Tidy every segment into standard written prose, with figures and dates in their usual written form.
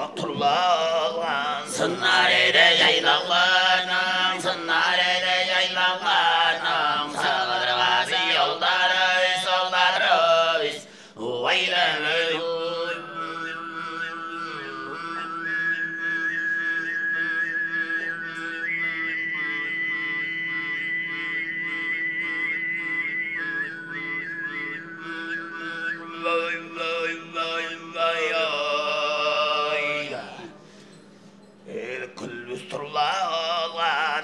turlalan sınarede yaylalanın sınarede yaylalanın sağırgazı yolları solları biz uylanır.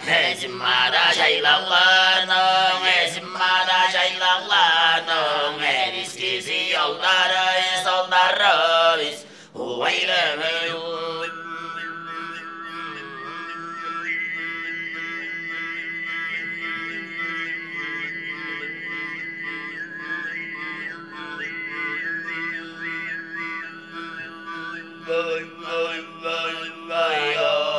Esimada yaylalanın, esimada yaylalanın, her eskisi yolları, solları biz uylanır. Vay vay vay vay vay.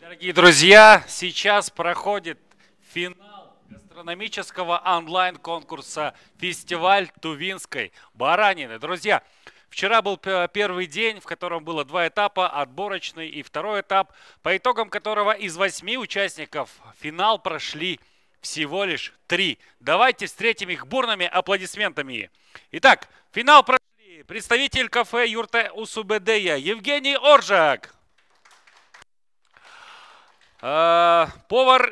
Дорогие друзья, сейчас проходит финал гастрономического онлайн-конкурса «Фестиваль Тувинской баранины». Друзья, вчера был первый день, в котором было 2 этапа, отборочный и второй этап, по итогам которого из 8 участников финал прошли всего лишь 3. Давайте встретим их бурными аплодисментами. Итак, финал прошли представитель кафе «Юрта Усубедея» Евгений Оржак. Повар,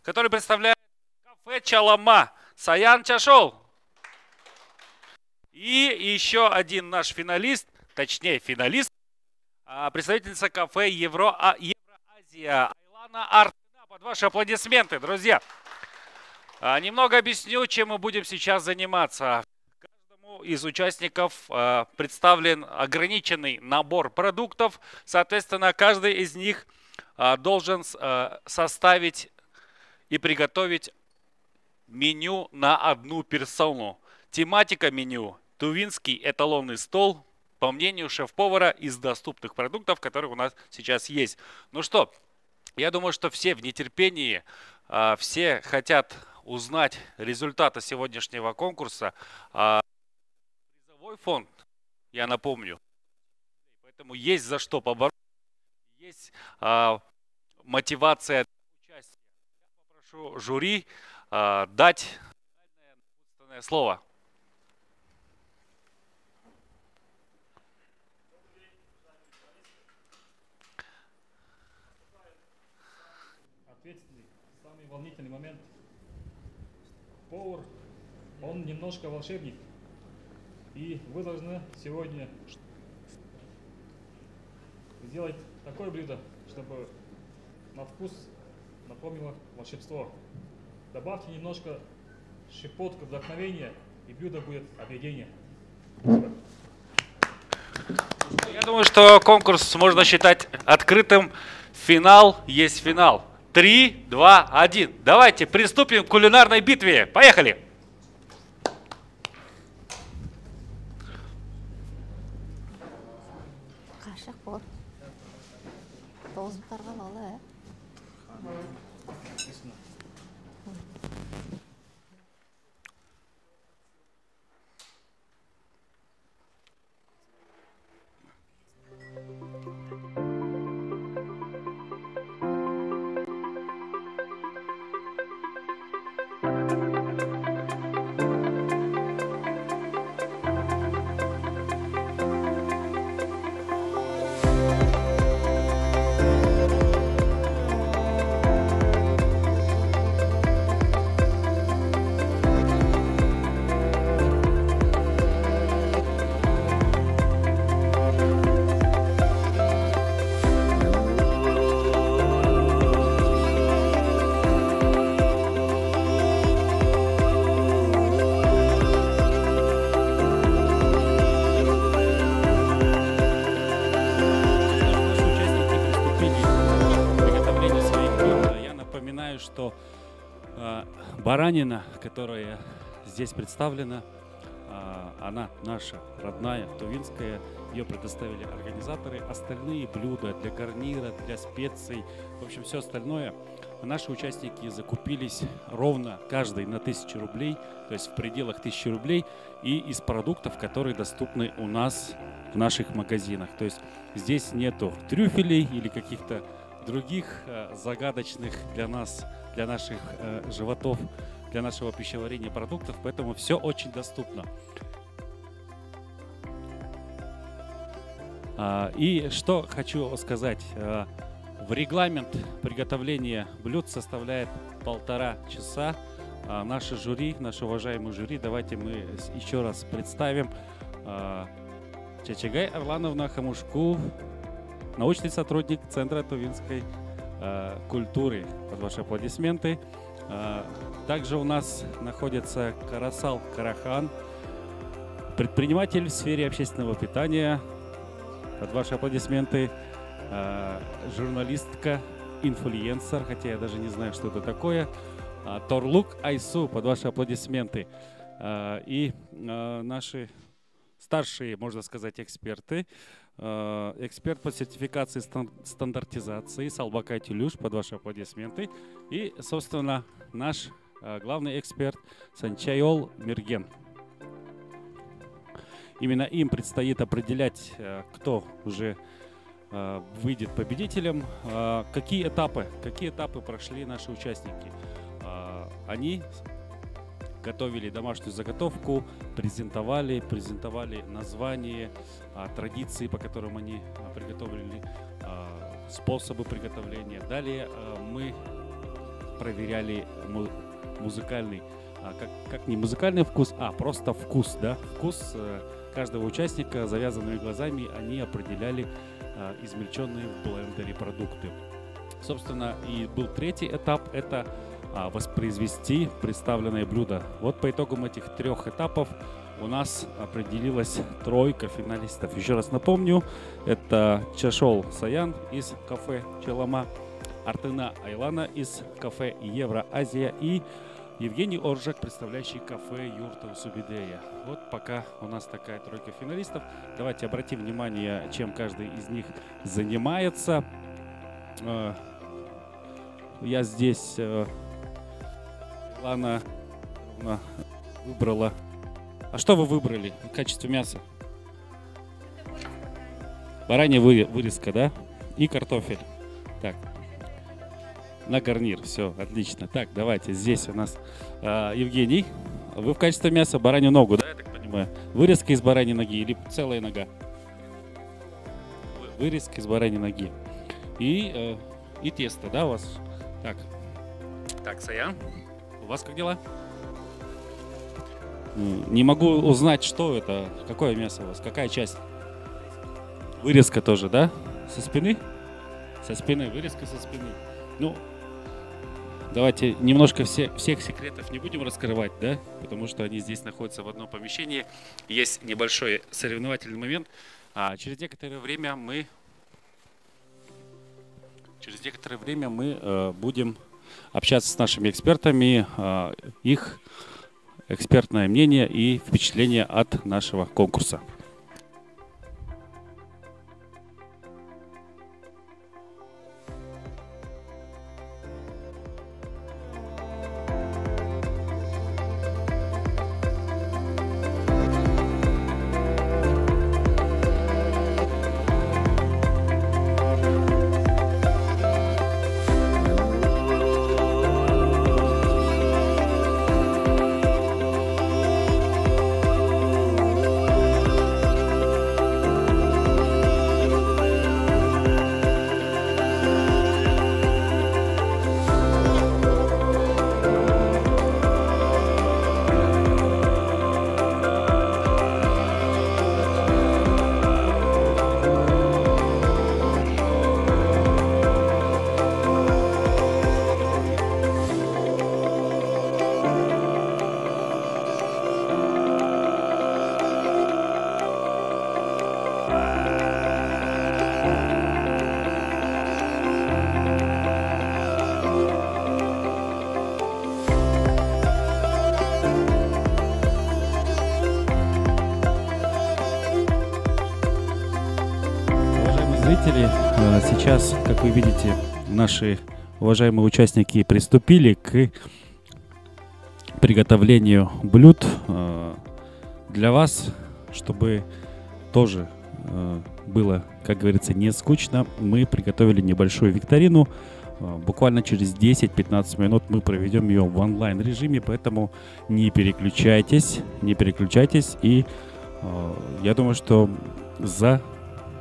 который представляет кафе «Чалама» Саян Чашол. И еще один наш финалист, точнее финалист, представительница кафе Евроазия Айлана Артына. Под ваши аплодисменты, друзья. Немного объясню, чем мы будем сейчас заниматься. Каждому из участников представлен ограниченный набор продуктов. Соответственно, каждый из них должен составить и приготовить меню на одну персону. Тематика меню – тувинский эталонный стол, по мнению шеф-повара, из доступных продуктов, которые у нас сейчас есть. Ну что, я думаю, что все в нетерпении, все хотят узнать результаты сегодняшнего конкурса. Призовой фонд, я напомню, поэтому есть за что побороться. Есть мотивация для участия. Я попрошу жюри дать напутственное слово. Ответственный, самый волнительный момент. Повар, он немножко волшебник. И вы должны сегодня сделать такое блюдо, чтобы на вкус напомнило волшебство. Добавьте немножко щепотку вдохновения, и блюдо будет объединение. Я думаю, что конкурс можно считать открытым. Финал есть финал. 3, 2, 1. Давайте приступим к кулинарной битве. Поехали! Что баранина, которая здесь представлена, она наша родная, тувинская. Ее предоставили организаторы. Остальные блюда для гарнира, для специй, в общем, все остальное наши участники закупились ровно каждый на 1000 рублей, то есть в пределах 1000 рублей, и из продуктов, которые доступны у нас в наших магазинах. То есть здесь нету трюфелей или каких-то других загадочных для нас, для наших животов, для нашего пищеварения продуктов, поэтому все очень доступно. И что хочу сказать. В регламент приготовления блюд составляет 1,5 часа. Наше жюри, наше уважаемое жюри, давайте мы еще раз представим. Чачагай Арлановна Хамушку, научный сотрудник Центра тувинской культуры. Под ваши аплодисменты. Также у нас находится Карасал Карахан, предприниматель в сфере общественного питания. Под ваши аплодисменты. Журналистка, инфлюенсер, хотя я даже не знаю, что это такое. Торлук Айсу, под ваши аплодисменты. И наши старшие, можно сказать, эксперты. Эксперт по сертификации стандартизации Салбакай Тюлюш, под ваши аплодисменты. И, собственно, наш главный эксперт Санчайол Мирген. Именно им предстоит определять, кто уже выйдет победителем. Какие этапы прошли наши участники? Они готовили домашнюю заготовку, презентовали название, традиции, по которым они приготовили, способы приготовления. Далее мы проверяли музыкальный, как не музыкальный вкус, а просто вкус, да, вкус каждого участника. Завязанными глазами они определяли измельченные в блендере продукты. Собственно, и был третий этап, это воспроизвести представленное блюдо. Вот по итогам этих 3 этапов у нас определилась 3 финалистов. Еще раз напомню, это Чашол Саян из кафе Челама, Артына Айлана из кафе Евроазия и Евгений Оржак, представляющий кафе Юрта Субидея. Вот пока у нас такая 3 финалистов. Давайте обратим внимание, чем каждый из них занимается. Я здесь Лана выбрала. А что вы выбрали в качестве мяса? Баранья вырезка, да? И картофель. Так. На гарнир, все, отлично. Так, давайте, здесь у нас Евгений. Вы в качестве мяса баранью ногу, да, я так понимаю? Вырезка из бараньей ноги или целая нога? Вырезка из бараньей ноги. И тесто, да, у вас? Так, Саян, у вас как дела? Не могу узнать, что это, какое мясо у вас, какая часть? Вырезка тоже, да? Со спины? Со спины, вырезка со спины. Ну, давайте немножко всех секретов не будем раскрывать, да? Потому что они здесь находятся в одном помещении. Есть небольшой соревновательный момент. Через некоторое время мы будем общаться с нашими экспертами, их экспертное мнение и впечатление от нашего конкурса. Сейчас, как вы видите, наши уважаемые участники, приступили к приготовлению блюд для вас, чтобы тоже было, как говорится, не скучно. Мы приготовили небольшую викторину. Буквально через 10-15 минут мы проведем ее в онлайн режиме, поэтому не переключайтесь, и я думаю, что за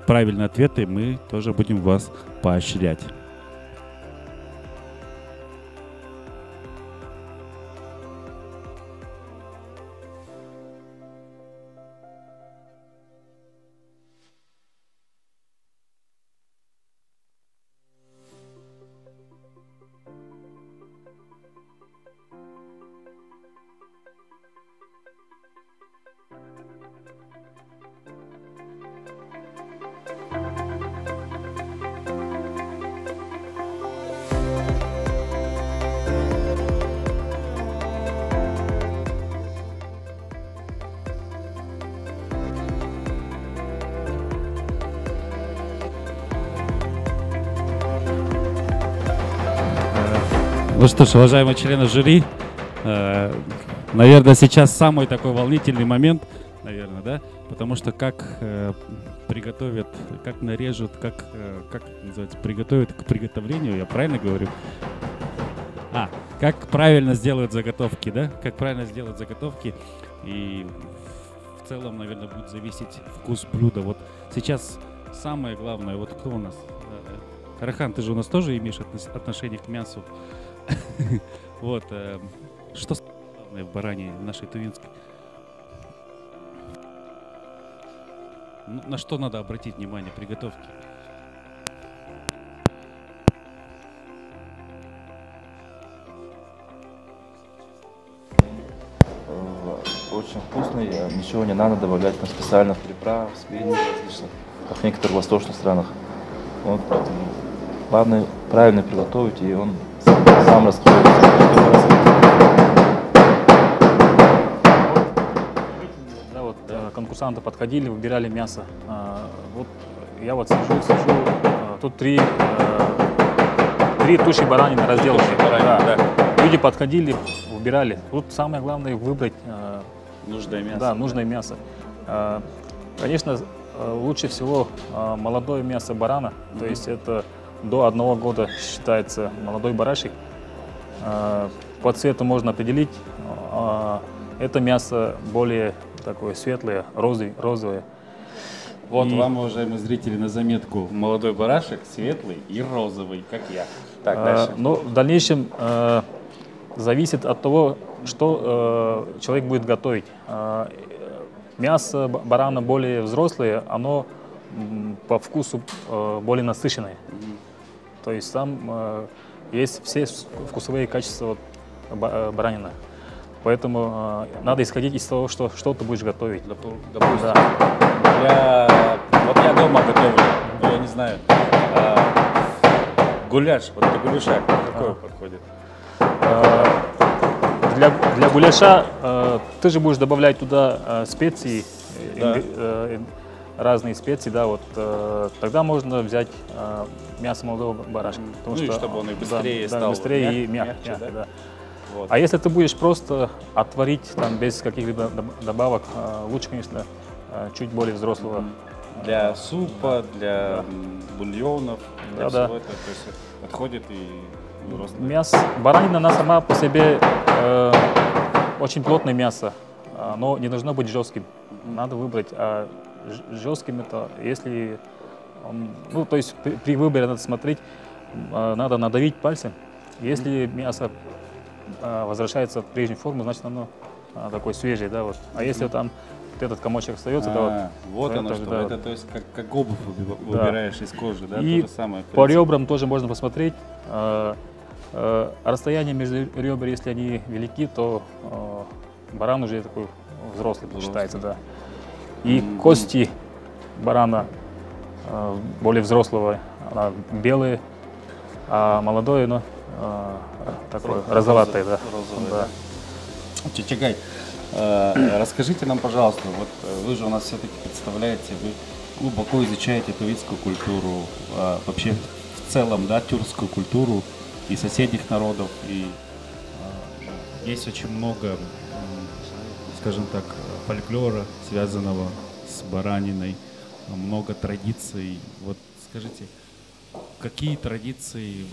правильные ответы мы тоже будем вас поощрять. Ну что ж, уважаемые члены жюри, наверное, сейчас самый такой волнительный момент, наверное, да? Потому что как приготовят, как нарежут, как называется, приготовят к приготовлению, я правильно говорю? Как правильно сделают заготовки, да? Как правильно сделают заготовки, и в целом, наверное, будет зависеть вкус блюда. Вот сейчас самое главное, вот кто у нас? Рахан, ты же у нас тоже имеешь отношение к мясу. Вот, что главное в баране нашей тувинской? На что надо обратить внимание при готовке? Очень вкусный, ничего не надо добавлять там специальных приправ, специй различных, как в некоторых восточных странах. Вот, главное правильно приготовить, и он сам раскроется. Да, вот конкурсанты подходили, выбирали мясо. Вот я вот сижу, тут три туши баранины разделаны. Да. Люди подходили, выбирали. Тут самое главное выбрать Нужное мясо. Да, нужное мясо. Конечно, лучше всего молодое мясо барана, то есть это до 1 года считается молодой барашек. По цвету можно определить, это мясо более такое светлое, розовое. Вот вам, уважаемые зрители, на заметку: молодой барашек светлый и розовый, как я. Так, дальше. Но в дальнейшем зависит от того, что человек будет готовить. Мясо барана более взрослое, оно по вкусу более насыщенное. То есть там есть все вкусовые качества баранина. Поэтому надо исходить из того, что ты будешь готовить. Допустим, вот я дома готовлю, я не знаю, гуляш, вот для гуляша какой подходит? Для гуляша ты же будешь добавлять туда специи, Да. разные специи, да, вот тогда можно взять мясо молодого барашка. Потому Ну и что, чтобы он и быстрее да, стал быстрее и мягче, мягче. да? Да. Вот. А если ты будешь просто отварить там без каких-либо добавок, лучше, конечно, чуть более взрослого. Для супа, для бульонов, для Да, всего да. этого, то есть подходит и взрослый. Мясо, баранина, она сама по себе очень плотное мясо, но не должно быть жестким. Надо выбрать. А жестким это, если, ну, то есть при выборе надо смотреть, надо надавить пальцем. Если мясо возвращается в прежнюю форму, значит оно такое свежее, да, вот. А если там вот этот комочек остается, да, вот это, оно что, да, это то есть как обувь выбираешь из кожи, да, И то же самое. в по принципе. ребрам тоже можно посмотреть. Расстояние между ребер, если они велики, то баран уже такой взрослый считается, да. И кости барана более взрослого, она белые, а молодое, но такое розоватое, да. Розовый, Да. да. Чичагай, расскажите нам, пожалуйста, вот вы же у нас все-таки представляете, вы глубоко изучаете тувинскую культуру, вообще в целом, да, тюркскую культуру. и соседних народов. И есть очень много, скажем так, фольклора, связанного с бараниной, много традиций. Вот скажите, какие традиции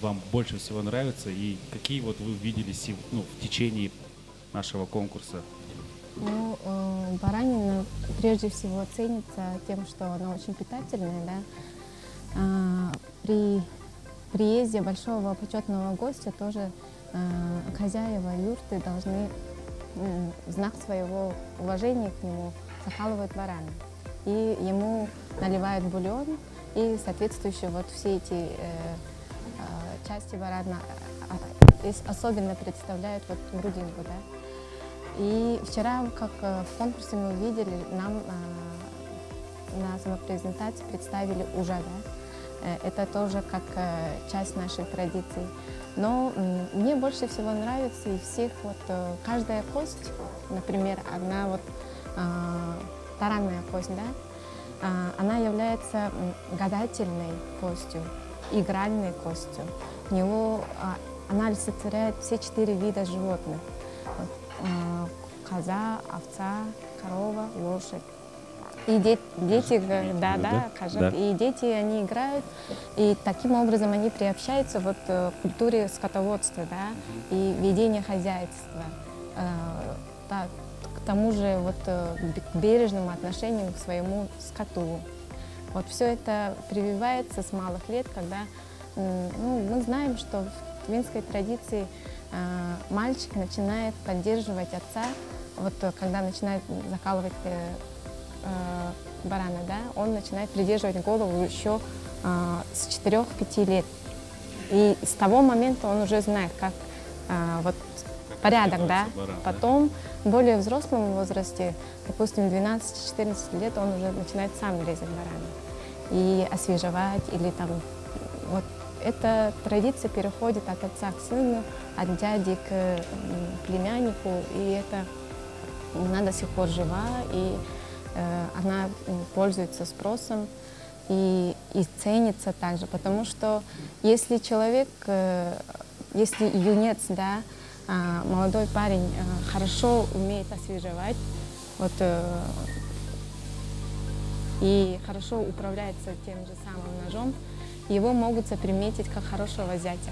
вам больше всего нравятся и какие вот вы видели в течение нашего конкурса? Ну, баранина прежде всего ценится тем, что она очень питательная, да. При приезде большого почетного гостя тоже хозяева юрты должны в знак своего уважения к нему закалывать барана. И ему наливают бульон, и соответствующие вот все эти части барана особенно представляют вот грудинку, да. И вчера, как в конкурсе мы увидели, нам на самопрезентации представили ужа, да. Это тоже как часть нашей традиции. Но мне больше всего нравится и всех вот каждая кость, например, одна вот таранная кость, да, она является гадательной костью, игральной костью. У него она олицетворяет все 4 вида животных. Коза, овца, корова, лошадь. И дети, кожак. И дети, они играют, и таким образом они приобщаются вот к культуре скотоводства, да, и ведения хозяйства, к тому же вот к бережному отношению к своему скоту. Вот все это прививается с малых лет, когда мы знаем, что в тувинской традиции мальчик начинает поддерживать отца, вот когда начинает закалывать барана, да, он начинает придерживать голову еще с 4-5 лет. И с того момента он уже знает, как вот порядок, да. Баран, потом в более взрослом возрасте, допустим, 12-14 лет, он уже начинает сам резать барана и освежевать, или там вот. Эта традиция переходит от отца к сыну, от дяди к племяннику, и это она до сих пор жива, и она пользуется спросом и ценится также, потому что если человек, если юнец, да, молодой парень хорошо умеет освежевать, вот, и хорошо управляется тем же самым ножом, его могут заприметить как хорошего зятя.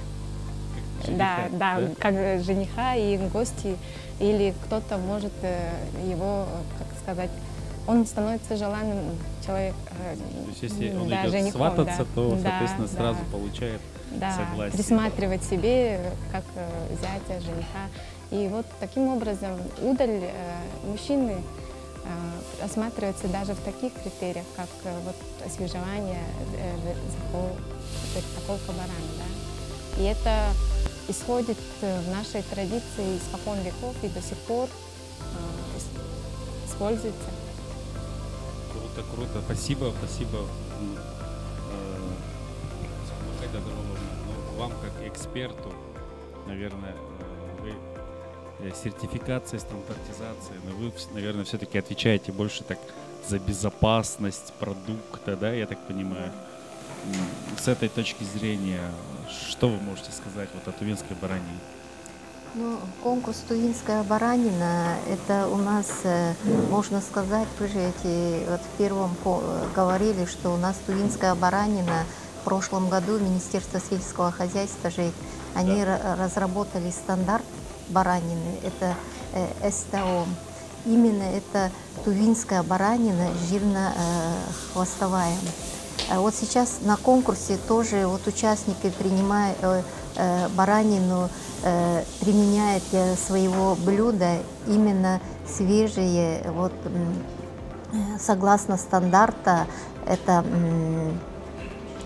Жениха, да, как жениха и гости, или кто-то может его, как сказать, он становится желанным человеком. То есть если он идет женихом, свататься, то, соответственно, сразу получает согласие. Присматривать себе как зятя, жениха. И вот таким образом удаль мужчины рассматривается даже в таких критериях, как вот освежевание, заколка барана, да. И это исходит в нашей традиции испокон веков и до сих пор используется. Круто, круто. Спасибо. Вам как эксперту, наверное, сертификация, стандартизация, но вы, наверное, все-таки отвечаете больше так за безопасность продукта, да, я так понимаю. С этой точки зрения, что вы можете сказать вот о тувинской баранине? Ну, конкурс «Тувинская баранина» — это у нас, можно сказать, вы же вот в первом говорили, что у нас тувинская баранина в прошлом году Министерство сельского хозяйства же они разработали стандарт баранины, это СТО. Именно это тувинская баранина жирно-хвостовая. Вот сейчас на конкурсе тоже вот участники принимают баранину, применяют для своего блюда именно свежие, вот согласно стандарта, это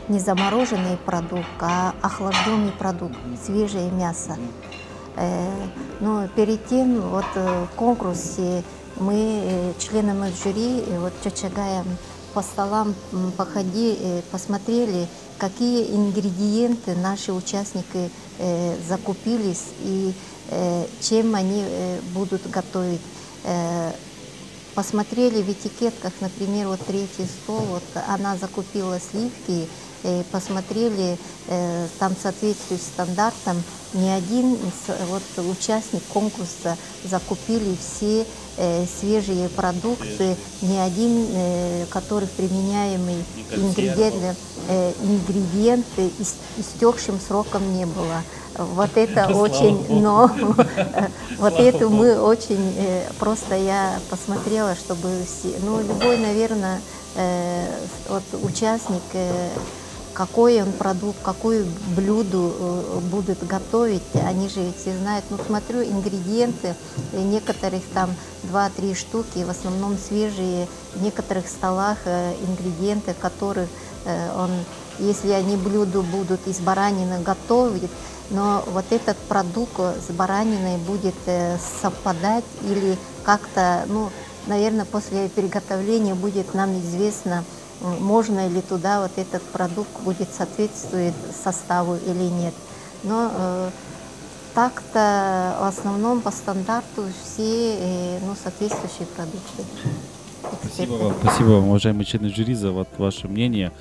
не замороженный продукт, а охлажденный продукт, свежее мясо. Но перед тем, вот в конкурсе мы, членами жюри, вот Чачагаем, по столам посмотрели, какие ингредиенты наши участники закупились и чем они будут готовить. Посмотрели в этикетках, например, вот третий стол, вот она закупила сливки, посмотрели, там соответствует стандартам, ни один вот участник конкурса закупили все свежие продукты, ни один, который применяемый ингредиенты истекшим сроком не было. Вот это очень, но вот это мы очень, просто я посмотрела, чтобы все, ну любой, наверное, вот участник, какой он продукт, какое блюдо будут готовить, они же все знают. Ну, смотрю, ингредиенты, некоторых там 2-3 штуки, в основном свежие, в некоторых столах ингредиенты, которых он, если они блюдо будут из баранины готовить, но вот этот продукт с бараниной будет совпадать или как-то, ну, наверное, после приготовления будет нам известно, можно ли туда вот этот продукт будет соответствовать составу или нет. Но так-то в основном по стандарту все ну, соответствующие продукты. Спасибо вам, уважаемые члены жюри, за вот ваше мнение.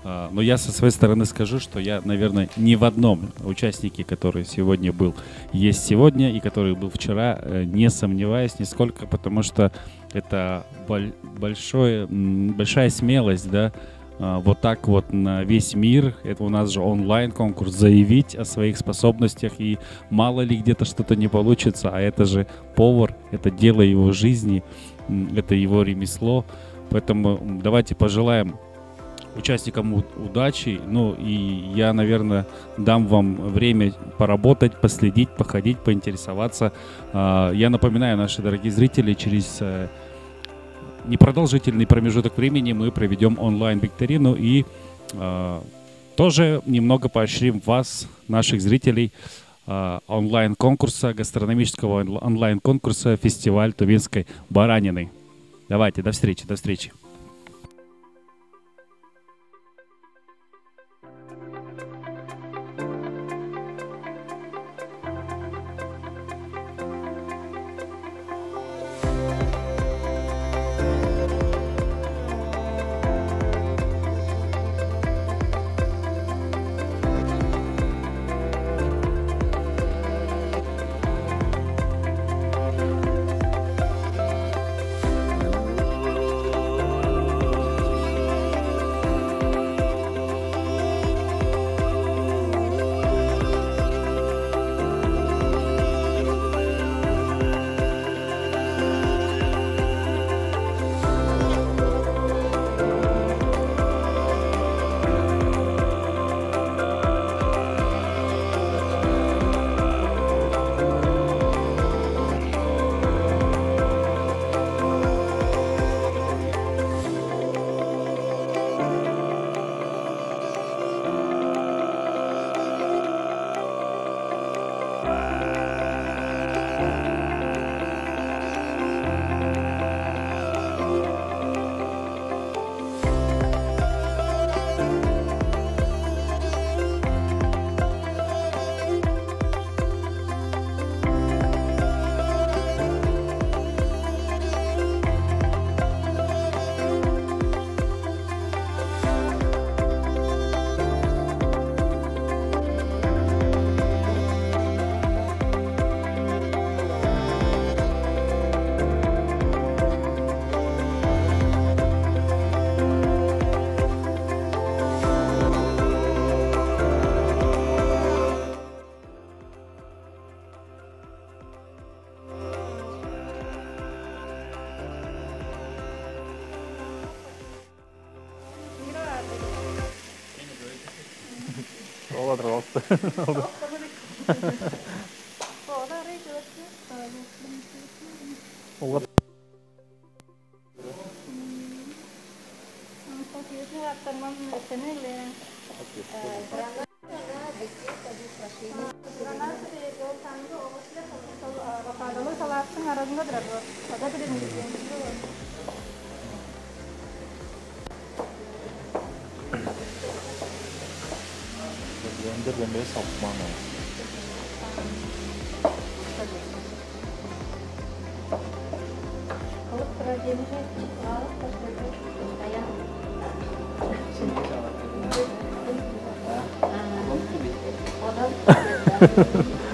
Но я со своей стороны скажу, что я, наверное, ни в одном участнике, который сегодня был, есть сегодня и который был вчера, не сомневаюсь нисколько, потому что это большая смелость, да, вот так вот на весь мир, это у нас же онлайн-конкурс, заявить о своих способностях, и мало ли где-то что-то не получится, а это же повар, это дело его жизни, это его ремесло, поэтому давайте пожелаем участникам удачи, ну и я, наверное, дам вам время поработать, последить, походить, поинтересоваться. Я напоминаю, наши дорогие зрители, через непродолжительный промежуток времени мы проведем онлайн-викторину и тоже немного поощрим вас, наших зрителей, онлайн-конкурса, гастрономического онлайн-конкурса «Фестиваль тувинской баранины». Давайте, до встречи, до встречи.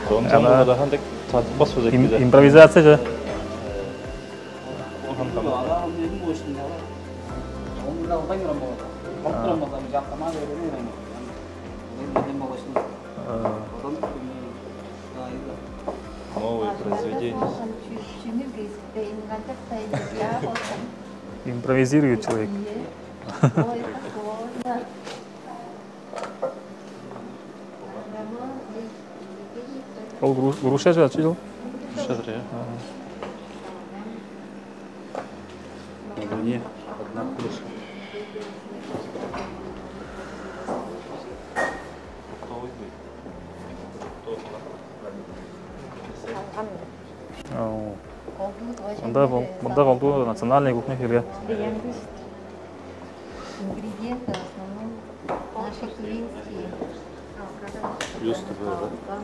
정상적으로 한대 버스 Импровизация же. новые произведения. Импровизирует человек. Ол груша же отчил? Шадре. На Луне одна крыша. Мында болду национальный кухня хирге. Ингредиенты в основном наши тувинские. Плюс тобой, да?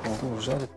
Колду жарит.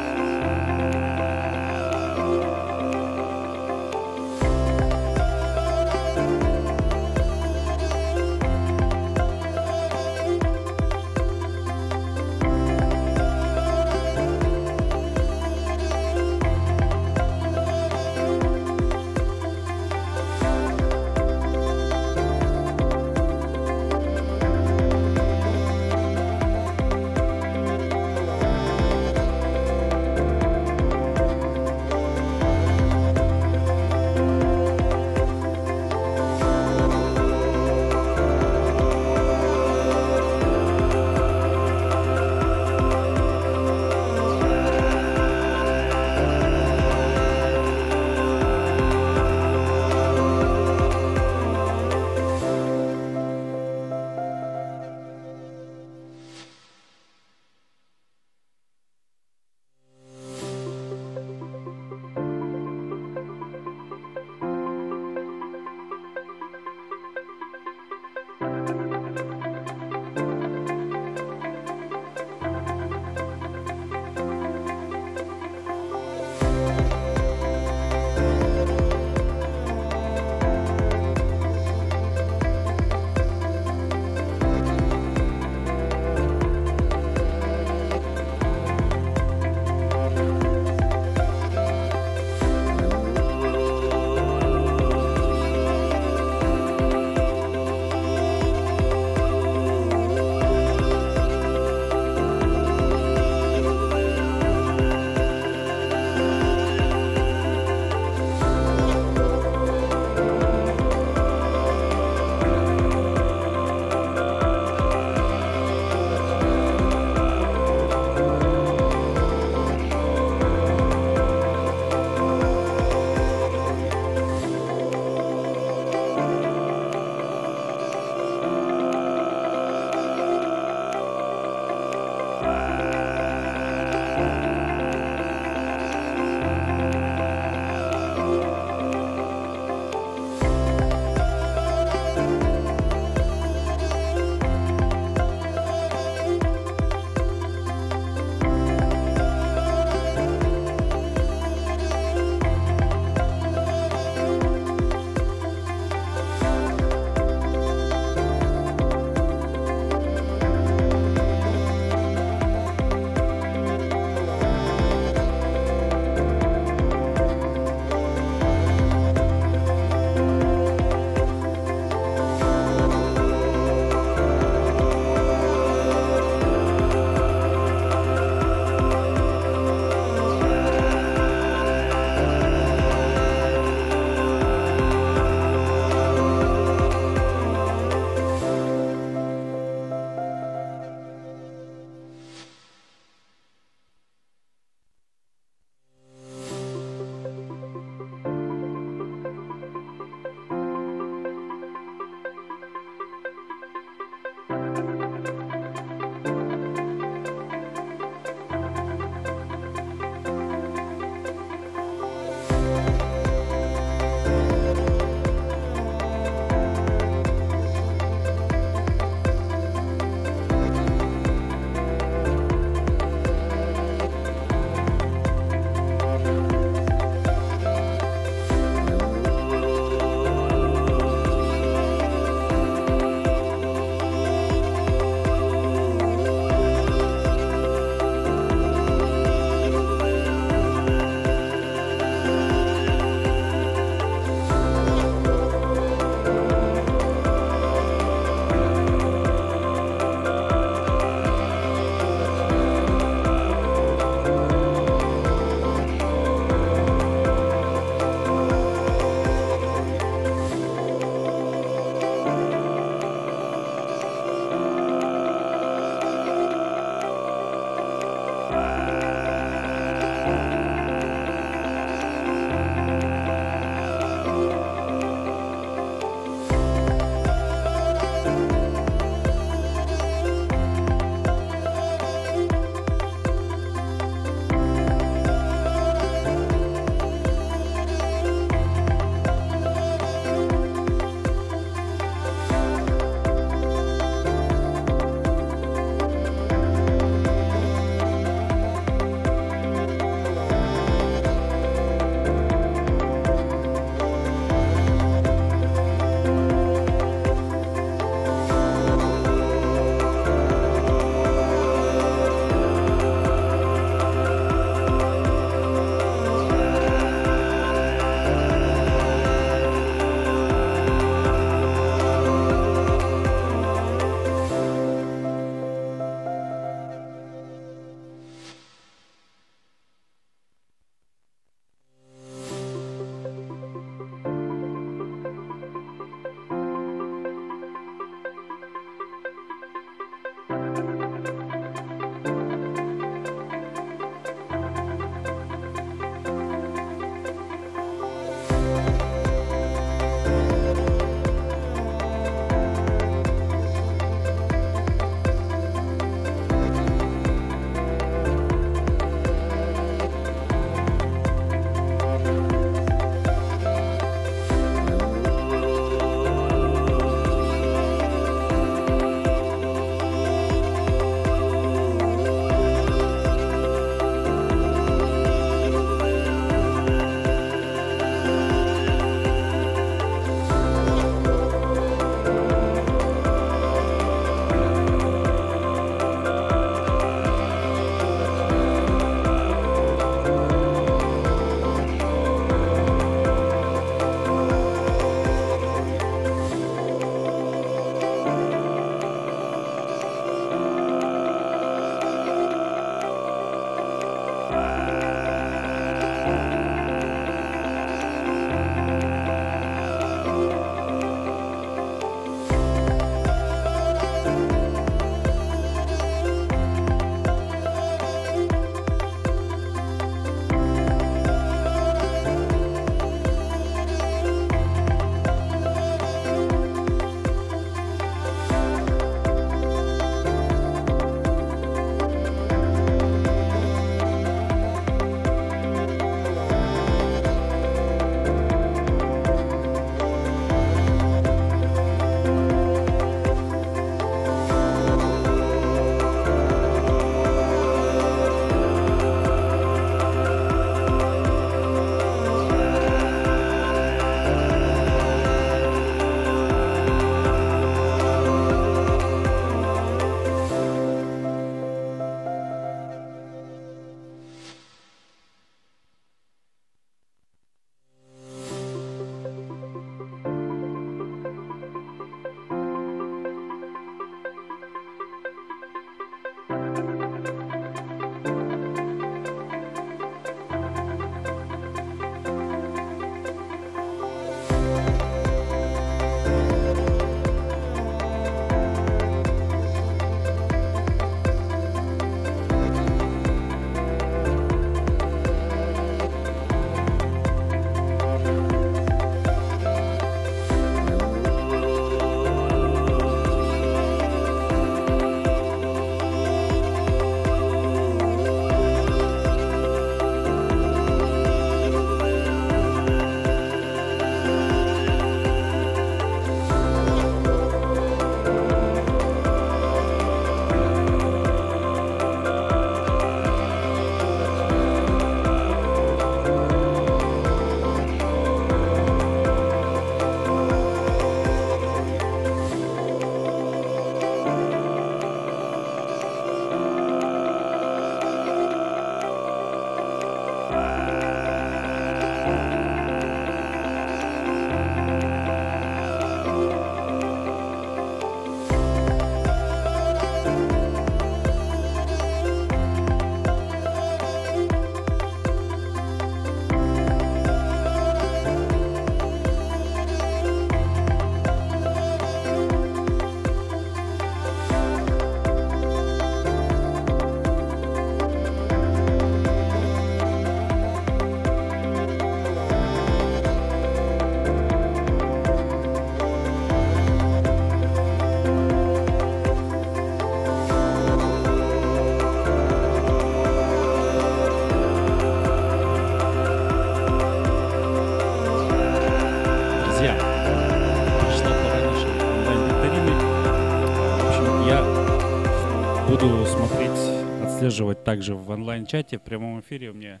буду смотреть, отслеживать также в онлайн-чате, в прямом эфире.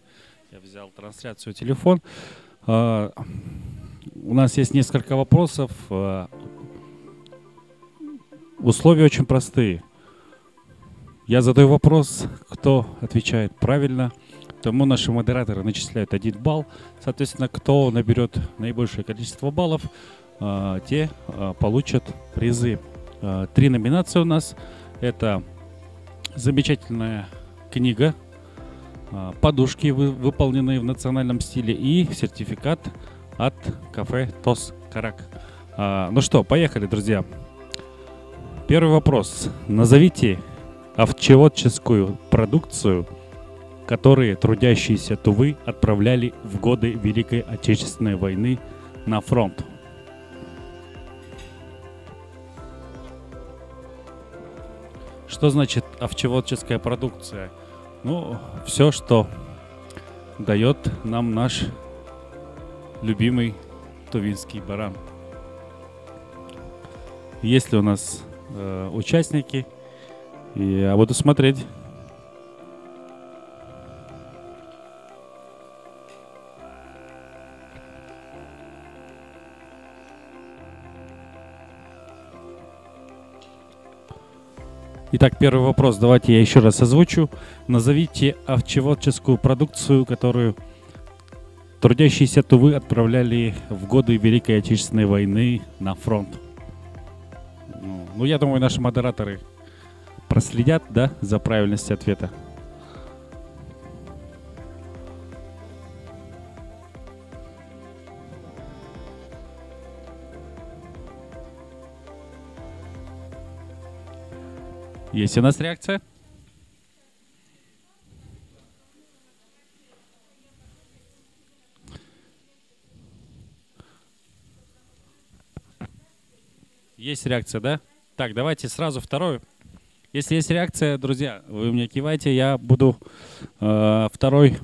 Я взял трансляцию телефон. У нас есть несколько вопросов. Условия очень простые. Я задаю вопрос, кто отвечает правильно, тому наши модераторы начисляют 1 балл. Соответственно, кто наберет наибольшее количество баллов, те получат призы. 3 номинации у нас. Это замечательная книга, подушки, выполненные в национальном стиле, и сертификат от кафе Тос Карак. Ну что, поехали, друзья. Первый вопрос. Назовите овчеводческую продукцию, которые трудящиеся Тувы отправляли в годы Великой Отечественной войны на фронт. Что значит овчеводческая продукция? Ну, все, что дает нам наш любимый тувинский баран. Есть ли у нас участники? Я буду смотреть. Итак, первый вопрос. Давайте я еще раз озвучу. Назовите овчеводческую продукцию, которую трудящиеся Тувы отправляли в годы Великой Отечественной войны на фронт. Ну, я думаю, наши модераторы проследят, да, за правильностью ответа. Есть у нас реакция? Есть реакция, да? Так, давайте сразу вторую. Если есть реакция, друзья, вы мне кивайте, я буду второй.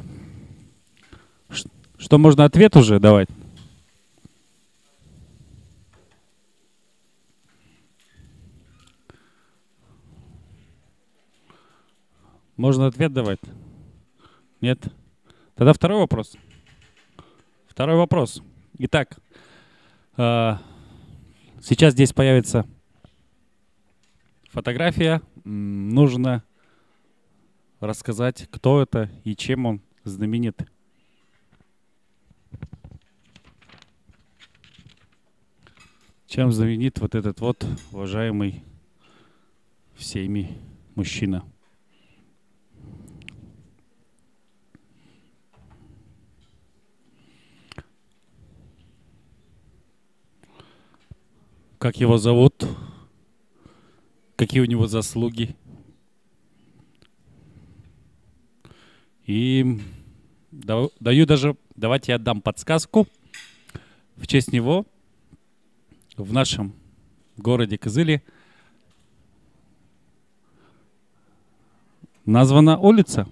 Что, можно ответ уже давать? Можно ответ давать? Нет? Тогда второй вопрос. Второй вопрос. Итак, сейчас здесь появится фотография. Нужно рассказать, кто это и чем он знаменит. Чем знаменит вот этот вот уважаемый всеми мужчина. Как его зовут? Какие у него заслуги? И даю даже, давайте я дам подсказку. В честь него в нашем городе Кызыле названа улица.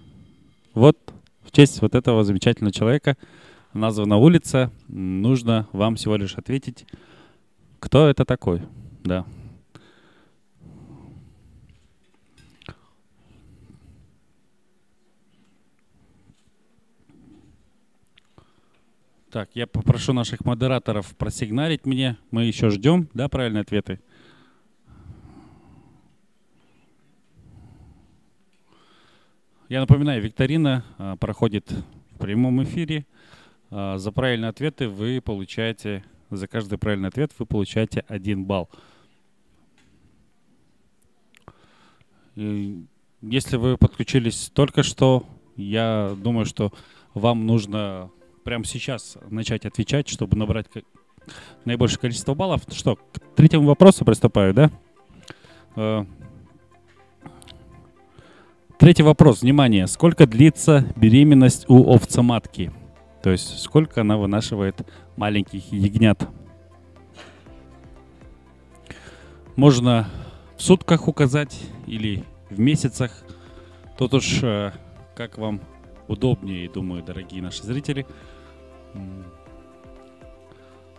Вот в честь вот этого замечательного человека названа улица. Нужно вам всего лишь ответить, кто это такой. Да. Так, я попрошу наших модераторов просигналить мне. Мы еще ждем, да, правильные ответы? Я напоминаю, викторина проходит в прямом эфире. За правильные ответы вы получаете, за каждый правильный ответ вы получаете 1 балл. И если вы подключились только что, я думаю, что вам нужно прямо сейчас начать отвечать, чтобы набрать наибольшее количество баллов. Что, к третьему вопросу приступаю, да? Третий вопрос. Внимание. Сколько длится беременность у овцематки? То есть, сколько она вынашивает маленьких ягнят? Можно в сутках указать или в месяцах. Тут уж как вам удобнее, думаю, дорогие наши зрители.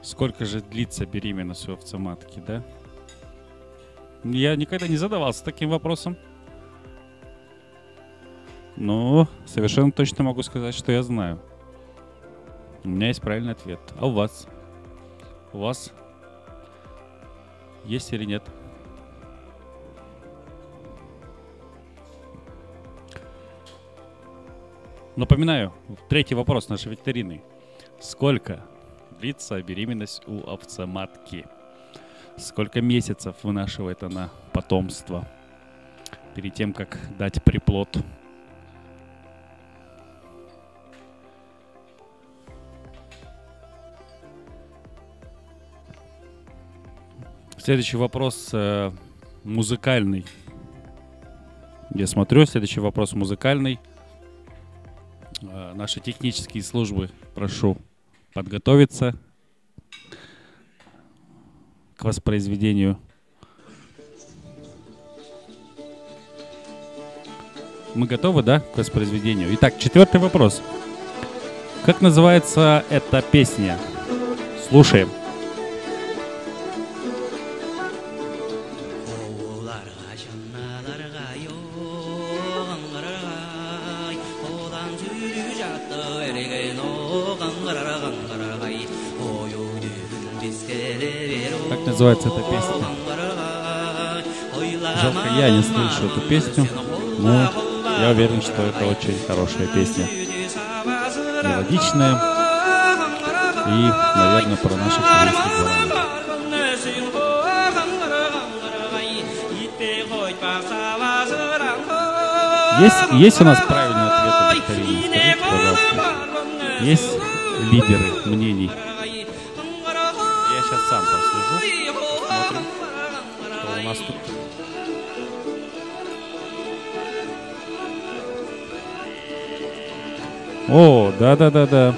Сколько же длится беременность у овцематки, да? Я никогда не задавался таким вопросом. Ну, совершенно точно могу сказать, что я знаю. У меня есть правильный ответ. А у вас? У вас есть или нет? Напоминаю, третий вопрос нашей викторины. Сколько длится беременность у овцематки? Сколько месяцев вынашивает она потомство перед тем, как дать приплод? Следующий вопрос музыкальный. Я смотрю, следующий вопрос музыкальный. Наши технические службы прошу подготовиться к воспроизведению. Мы готовы, да, к воспроизведению? Итак, четвертый вопрос. Как называется эта песня? Слушаем. Как называется эта песня? Жалко, я не слышу эту песню, но я уверен, что это очень хорошая песня. Мелодичная и, наверное, про наших еврейских баранов. Есть у нас правильные ответы, викторины? Скажите, пожалуйста. Есть лидеры мнений? Я сейчас сам послежу. Смотрим, что у нас тут. О, да-да-да-да.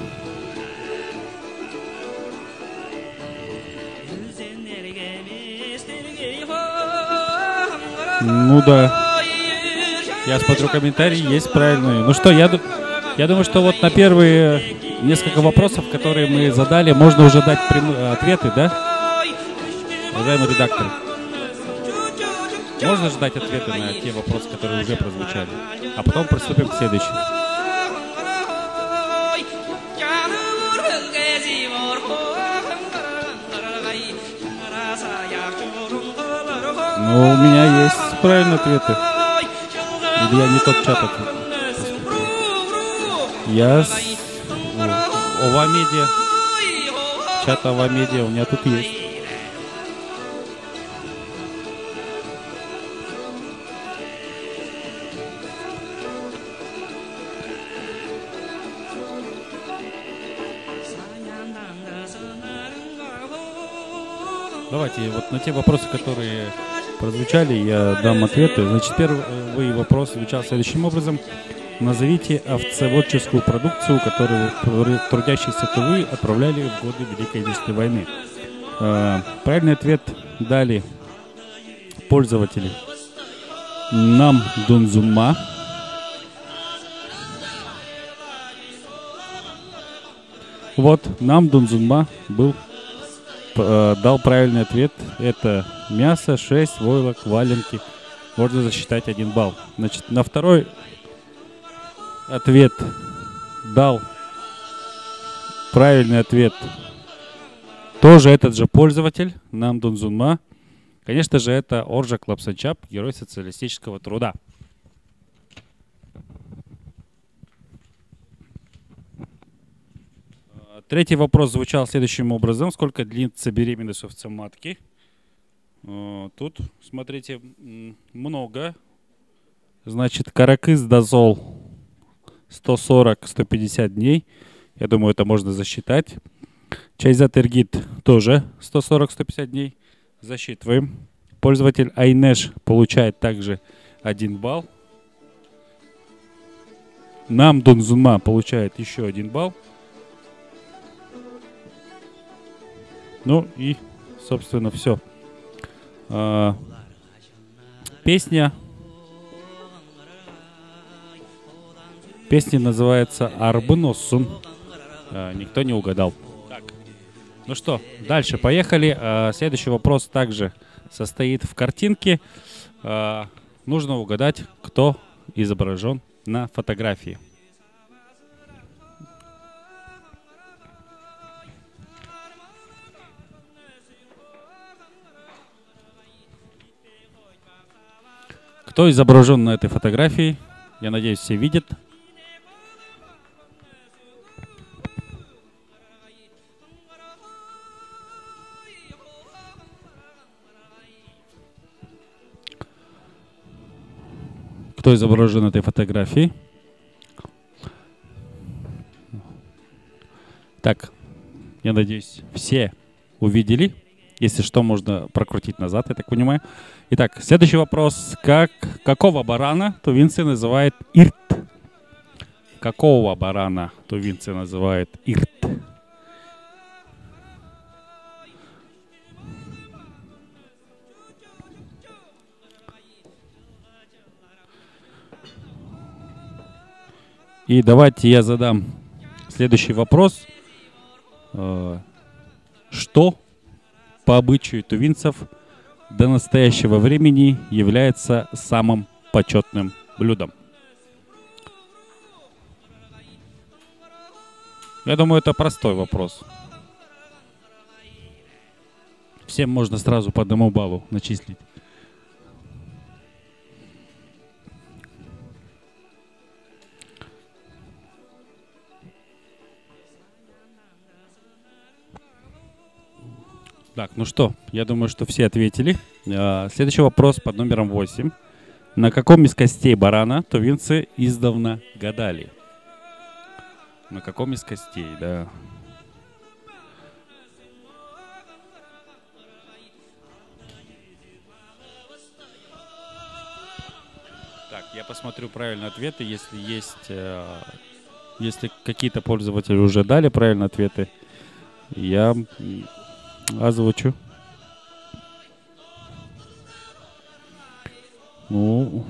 Ну да. Я смотрю комментарии, есть правильные. Ну что, я думаю, что вот на первые несколько вопросов, которые мы задали, можно уже дать ответы, да? Уважаемые редакторы. Можно же дать ответы на те вопросы, которые уже прозвучали. А потом приступим к следующему. Ну, у меня есть правильные ответы. Или я не тот чат ответил? Я с ОВА Медиа. Чат ОВА Медиа у меня тут есть. Давайте вот на те вопросы, которые прозвучали, я дам ответы. Значит, первый вопрос звучал следующим образом. Назовите овцеводческую продукцию, которую трудящиеся Тувы отправляли в годы Великой Отечественной войны. Правильный ответ дали пользователи Нам Дунзумма. Вот, Нам Дунзумма дал правильный ответ. Это мясо, 6, войлок, валенки. Можно засчитать 1 балл. Значит, на второй ответ дал правильный ответ тоже этот же пользователь, Нам Дунзумма. Конечно же, это Оржак Лапсанчап, герой социалистического труда. Третий вопрос звучал следующим образом. Сколько длится беременность овцематки? Тут, смотрите, много. Значит, каракыз-дазол 140-150 дней. Я думаю, это можно засчитать. Чайзат-эргит тоже 140-150 дней. Засчитываем. Пользователь Айнеш получает также 1 балл. Нам Дунзумма получает еще 1 балл. Ну и, собственно, все. Песня называется Арбыносун. Никто не угадал. Так. Ну что, дальше поехали. Следующий вопрос также состоит в картинке. Нужно угадать, кто изображен на фотографии? Кто изображен на этой фотографии? Я надеюсь, все видят. Кто изображен на этой фотографии? Так, я надеюсь, все увидели. Если что, можно прокрутить назад, я так понимаю. Итак, следующий вопрос. Какого барана тувинцы называют ирт? Какого барана тувинцы называют ирт? И давайте я задам следующий вопрос. Что по обычаю тувинцев до настоящего времени является самым почетным блюдом? Я думаю, это простой вопрос. Всем можно сразу по одному баллу начислить. Так, ну что, я думаю, что все ответили. Следующий вопрос под номером 8. На каком из костей барана тувинцы издавна гадали? На каком из костей, да. Так, я посмотрю правильные ответы. Если какие-то пользователи уже дали правильные ответы, я озвучу. Ну,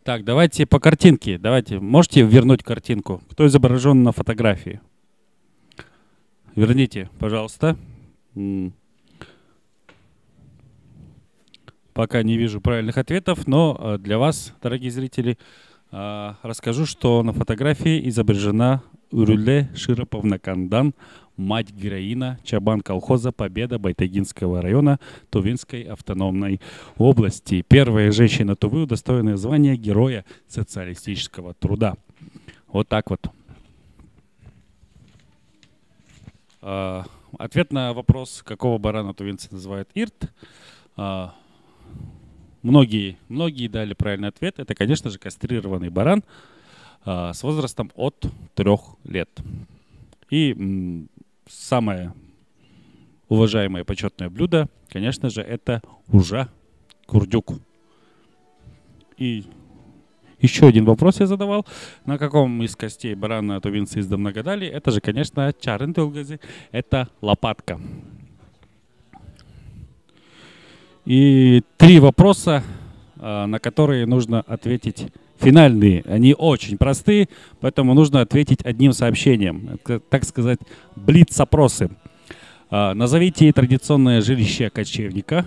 так, давайте по картинке. Давайте, можете вернуть картинку? Кто изображен на фотографии? Верните, пожалуйста. Пока не вижу правильных ответов, но для вас, дорогие зрители, расскажу, что на фотографии изображена Уруле Широповна Кандан, мать героина Чабан колхоза Победа Байтагинского района Тувинской автономной области. Первая женщина Тувы, удостоенная звания Героя социалистического труда. Вот так вот. Ответ на вопрос, какого барана тувинцы называют ирт. Многие дали правильный ответ. Это, конечно же, кастрированный баран с возрастом от 3 лет. И самое уважаемое почетное блюдо, конечно же, это ужа курдюк. И еще один вопрос я задавал. На каком из костей барана тувинцы издавна гадали? Это же, конечно, чарындылгазы. Это лопатка. И 3 вопроса, на которые нужно ответить финальные. Они очень простые, поэтому нужно ответить одним сообщением. Это, так сказать, блиц-опросы. Назовите традиционное жилище кочевника.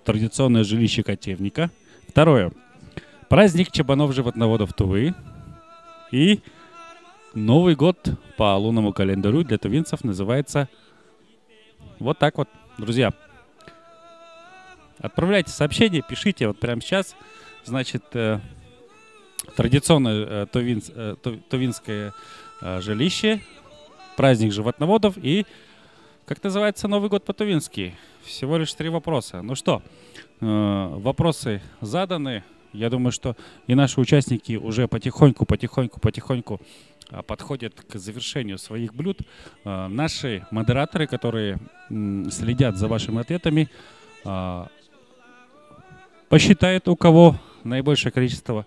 Традиционное жилище кочевника. Второе. Праздник чабанов-животноводов Тувы. И Новый год по лунному календарю для тувинцев называется вот так вот, друзья. Отправляйте сообщения, пишите вот прямо сейчас. Значит, традиционное тувинское жилище, праздник животноводов и, как называется, Новый год по-тувински. Всего лишь 3 вопроса. Ну что, вопросы заданы. Я думаю, что и наши участники уже потихоньку подходят к завершению своих блюд. Наши модераторы, которые следят за вашими ответами, посчитают, у кого наибольшее количество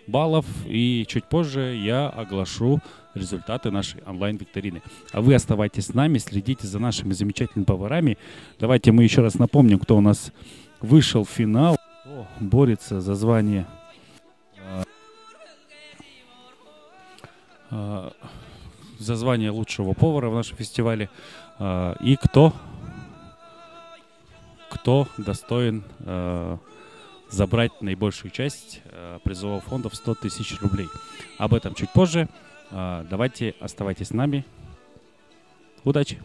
баллов. И чуть позже я оглашу результаты нашей онлайн-викторины. А вы оставайтесь с нами, следите за нашими замечательными поварами. Давайте мы еще раз напомним, кто у нас вышел в финал. Кто кто борется за звание лучшего повара в нашем фестивале, и кто достоин забрать наибольшую часть призового фонда в 100 тысяч рублей. Об этом чуть позже. Давайте оставайтесь с нами. Удачи!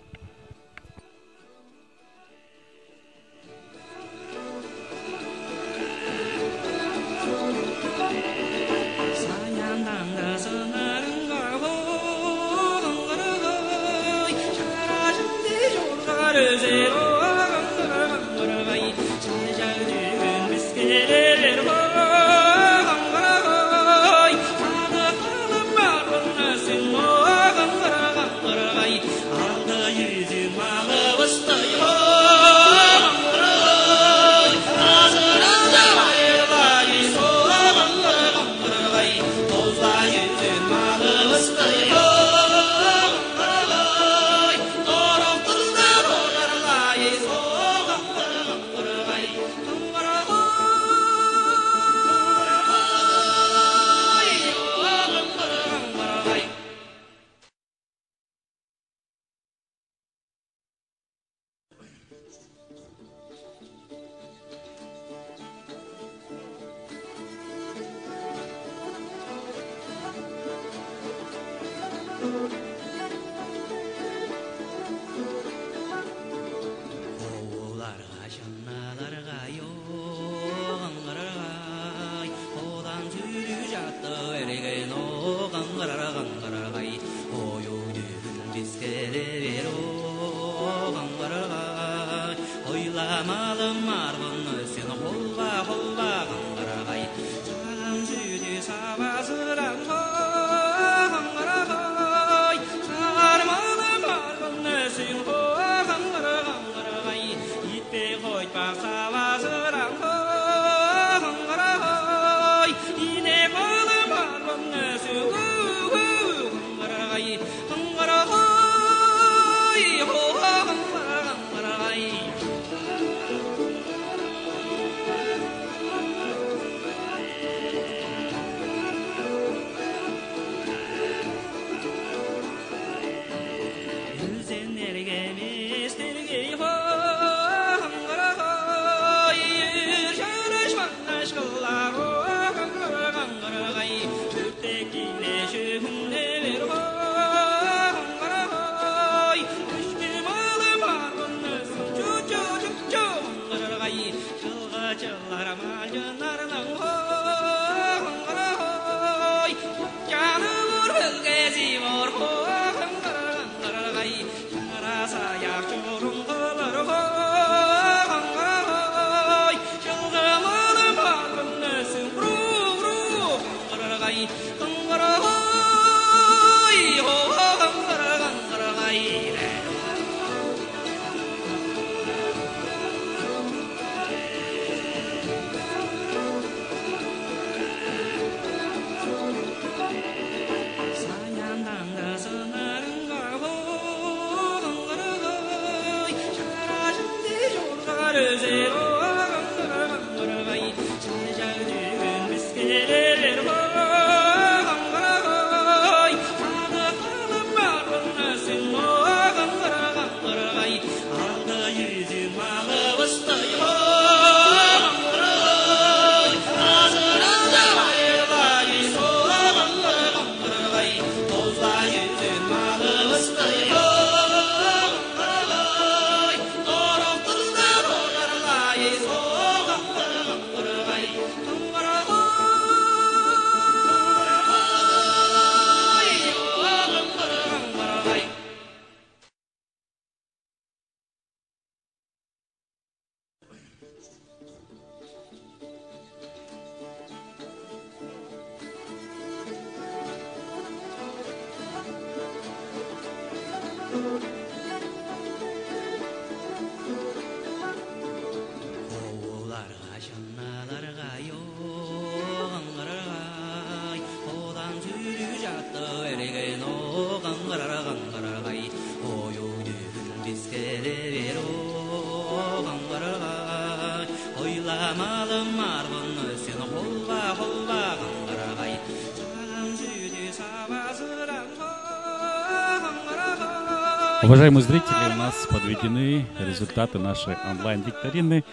Уважаемые зрители, у нас подведены результаты нашей онлайн-викторины.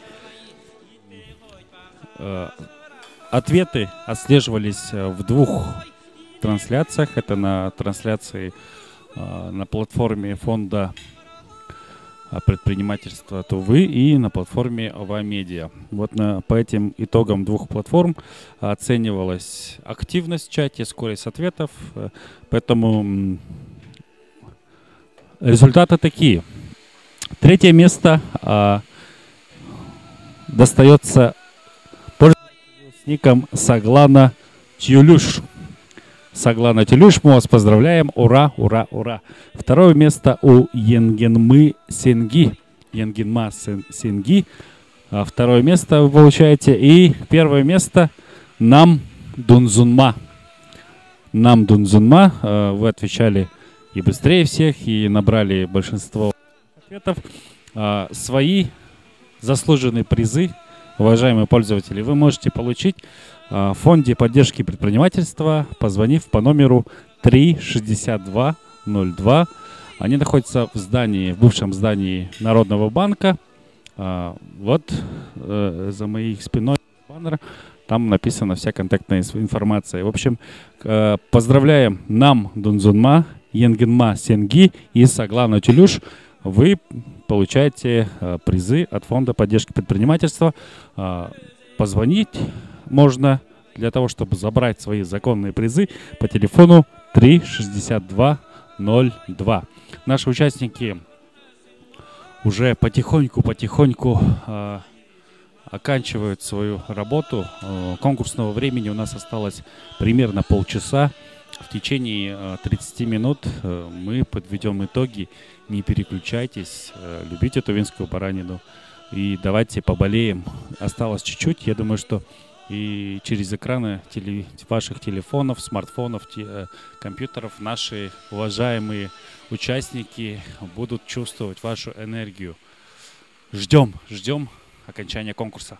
Ответы отслеживались в двух трансляциях. Это на трансляции на платформе фонда предпринимательства Тувы и на платформе ОВА Медиа. Вот по этим итогам двух платформ оценивалась активность в чате, скорость ответов. Поэтому результаты такие. Третье место достается пользователю с ником Саглана Тюлюш. Саглана Тюлюш, мы вас поздравляем. Ура, ура, ура. Второе место у Енгенмы Сенги. Енгенма Сенги. Второе место вы получаете. И первое место Нам Дунзунма. Нам Дунзунма. Вы отвечали и быстрее всех, и набрали большинство ответов. Свои заслуженные призы, уважаемые пользователи, вы можете получить в фонде поддержки предпринимательства, позвонив по номеру 36202. Они находятся в здании, в бывшем здании Народного банка. Вот за моей спиной баннер. Там написана вся контактная информация. В общем, поздравляем Нам Дунзунма, Енгенма Сенги и Саглана Тюлюш. Вы получаете призы от фонда поддержки предпринимательства. Позвонить можно для того, чтобы забрать свои законные призы по телефону 36202. Наши участники уже потихоньку оканчивают свою работу. Конкурсного времени у нас осталось примерно полчаса. В течение 30 минут мы подведем итоги. Не переключайтесь, любите тувинскую баранину и давайте поболеем. Осталось чуть-чуть. Я думаю, что и через экраны ваших телефонов, смартфонов, компьютеров наши уважаемые участники будут чувствовать вашу энергию. Ждем окончания конкурса.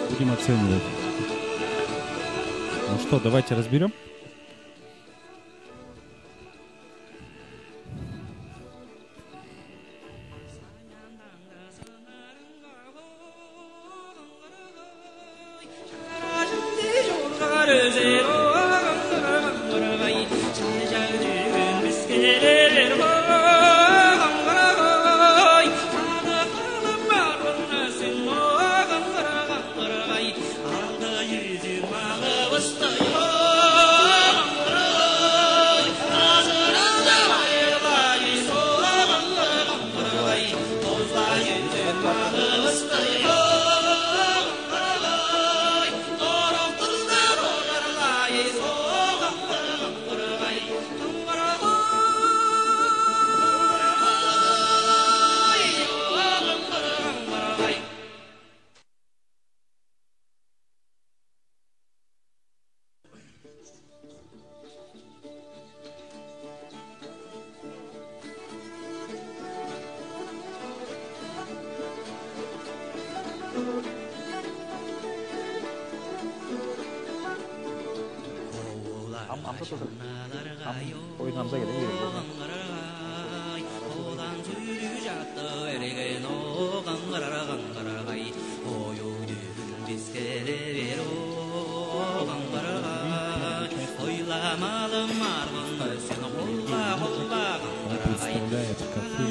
Будем оценивать. Ну что, давайте разберем. Oynamıza gerek yok. Представляет кафе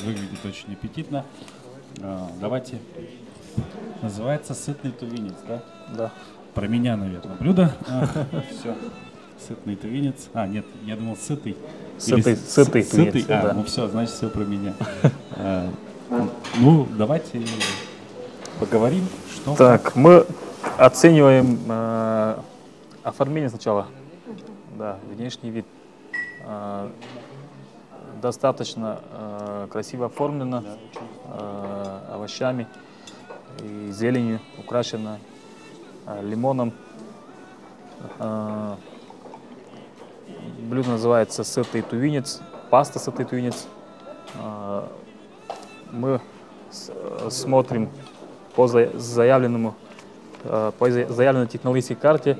выглядит очень аппетитно. Давайте. Называется сытный тувинец, да? Да. Про меня, наверное, блюдо. Все. Сытный тувинец. А, нет, я думал сытый. Сытый тувинец. Да. Ну все, значит, все про меня. Ну, давайте поговорим, что... Так, мы оцениваем оформление сначала. Да, внешний вид. Достаточно красиво оформлено, овощами и зеленью, украшено лимоном. Блюдо называется сытый тувинец, паста сытый тувинец. Мы смотрим по заявленной технологической карте.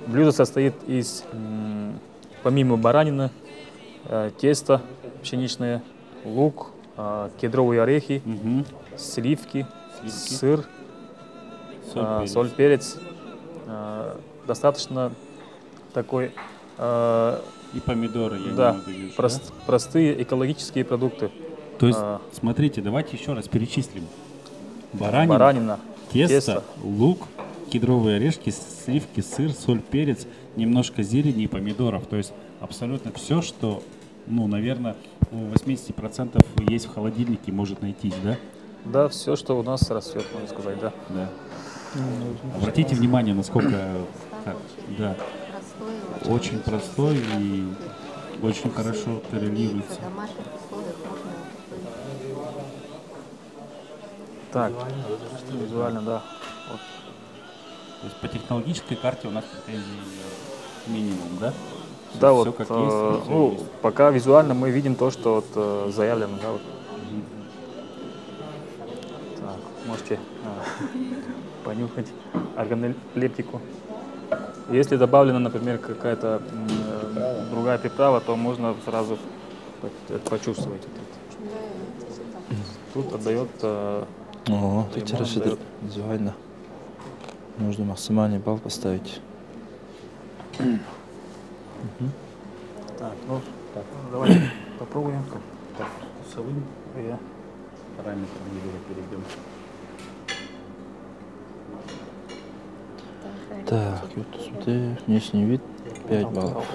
Блюдо состоит из, помимо баранины, тесто пшеничное, лук, кедровые орехи, сливки, сыр, соль, перец. Достаточно такой... И помидоры, я да, немного вижу. простые экологические продукты. То есть, смотрите, давайте еще раз перечислим. Баранина, тесто, лук, кедровые орешки, сливки, сыр, соль, перец, немножко зелени и помидоров. То есть абсолютно все, что, ну, наверное, у 80% есть в холодильнике, может найтись, да? Да, все, что у нас растет, можно сказать, да. Да. Обратите внимание, насколько да, очень простой и очень хорошо коррелируется. Так, визуально, да. Вот. То есть по технологической карте у нас претензий минимум, да? Да, Всё вот, как есть, ну, есть. пока визуально мы видим то, что вот, заявлено, да, вот. Так, можете понюхать органолептику. Если добавлена, например, какая-то другая приправа, то можно сразу почувствовать это. Тут отдает... О, это расширит визуально. Нужно максимальный балл поставить. Так, ну, давайте попробуем. Совым Я. параметром его перейдем. Так, вот смотри, внешний вид 5 баллов.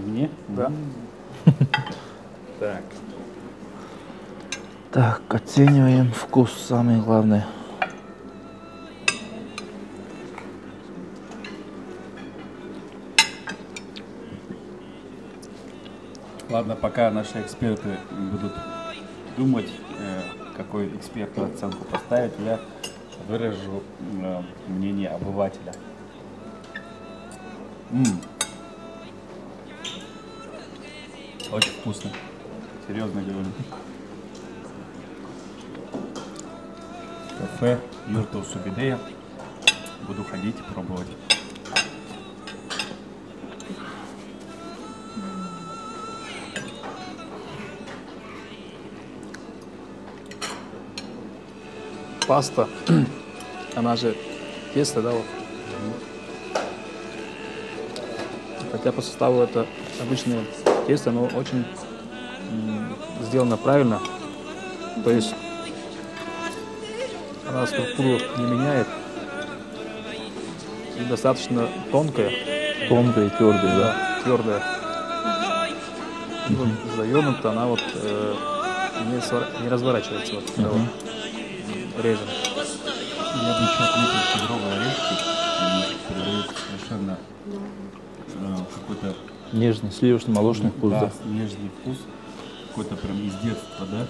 Мне? Да. Так. Так, оцениваем вкус, самое главное. Ладно, пока наши эксперты будут думать, какой эксперту оценку поставить, я выражу мнение обывателя. Очень вкусно. Серьезно говорю. Кафе Юрта Усубидея. Буду ходить и пробовать. Паста, она же тесто, да, вот. Хотя по составу это обычное тесто, но очень сделано правильно. То есть она структуру не меняет. И достаточно тонкая. Тонкая и твердая, да? Твердая. И вот завернута, она вот не разворачивается, вот, когда вот режем. Я бы еще отметил кедровые орешки. Они придают совершенно какой-то Нежный, сливочно-молочный вкус, да? нежный вкус. Какой-то прям из детства, да?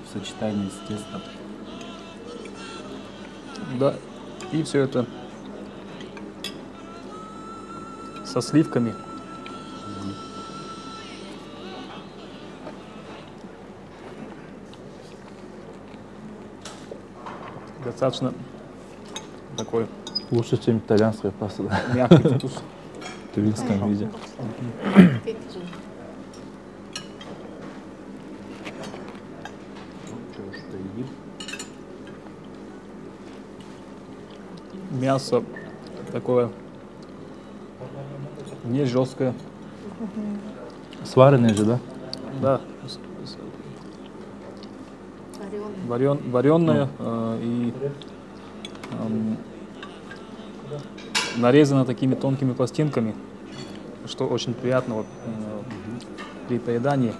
В сочетании с тестом. Да, и все это со сливками. Достаточно такой Лучше, чем итальянская паста, да? мягкий вкус. В тувинском виде. Мясо такое не жесткое. Сваренные же, да? Да. Вареное и нарезано такими тонкими пластинками, что очень приятно вот, при поедании.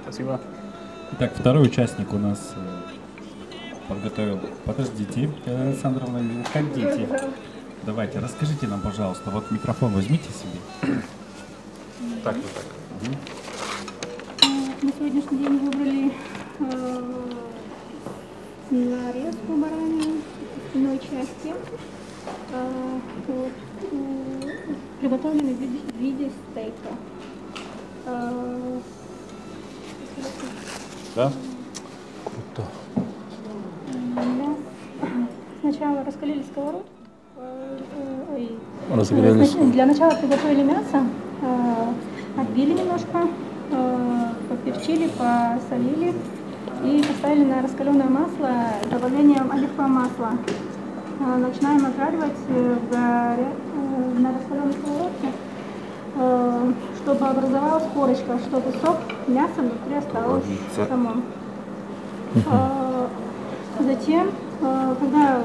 Спасибо. Итак, второй участник у нас подготовил. Подождите, Александровна, не уходите. Давайте, расскажите нам, пожалуйста, вот микрофон возьмите себе. Так, вот так. На сегодняшний день выбрали нарезку баранины спинной части. Вот, приготовлены в виде стейка. Да? Круто. Сначала раскалили сковородку. Разогрелись. Для начала приготовили мясо, отбили немножко, поперчили, посолили и поставили на раскаленное масло с добавлением оливкового масла. Начинаем отжаривать на раскаленной сковородке, чтобы образовалась корочка, чтобы сок мяса внутри осталось самом. Затем, когда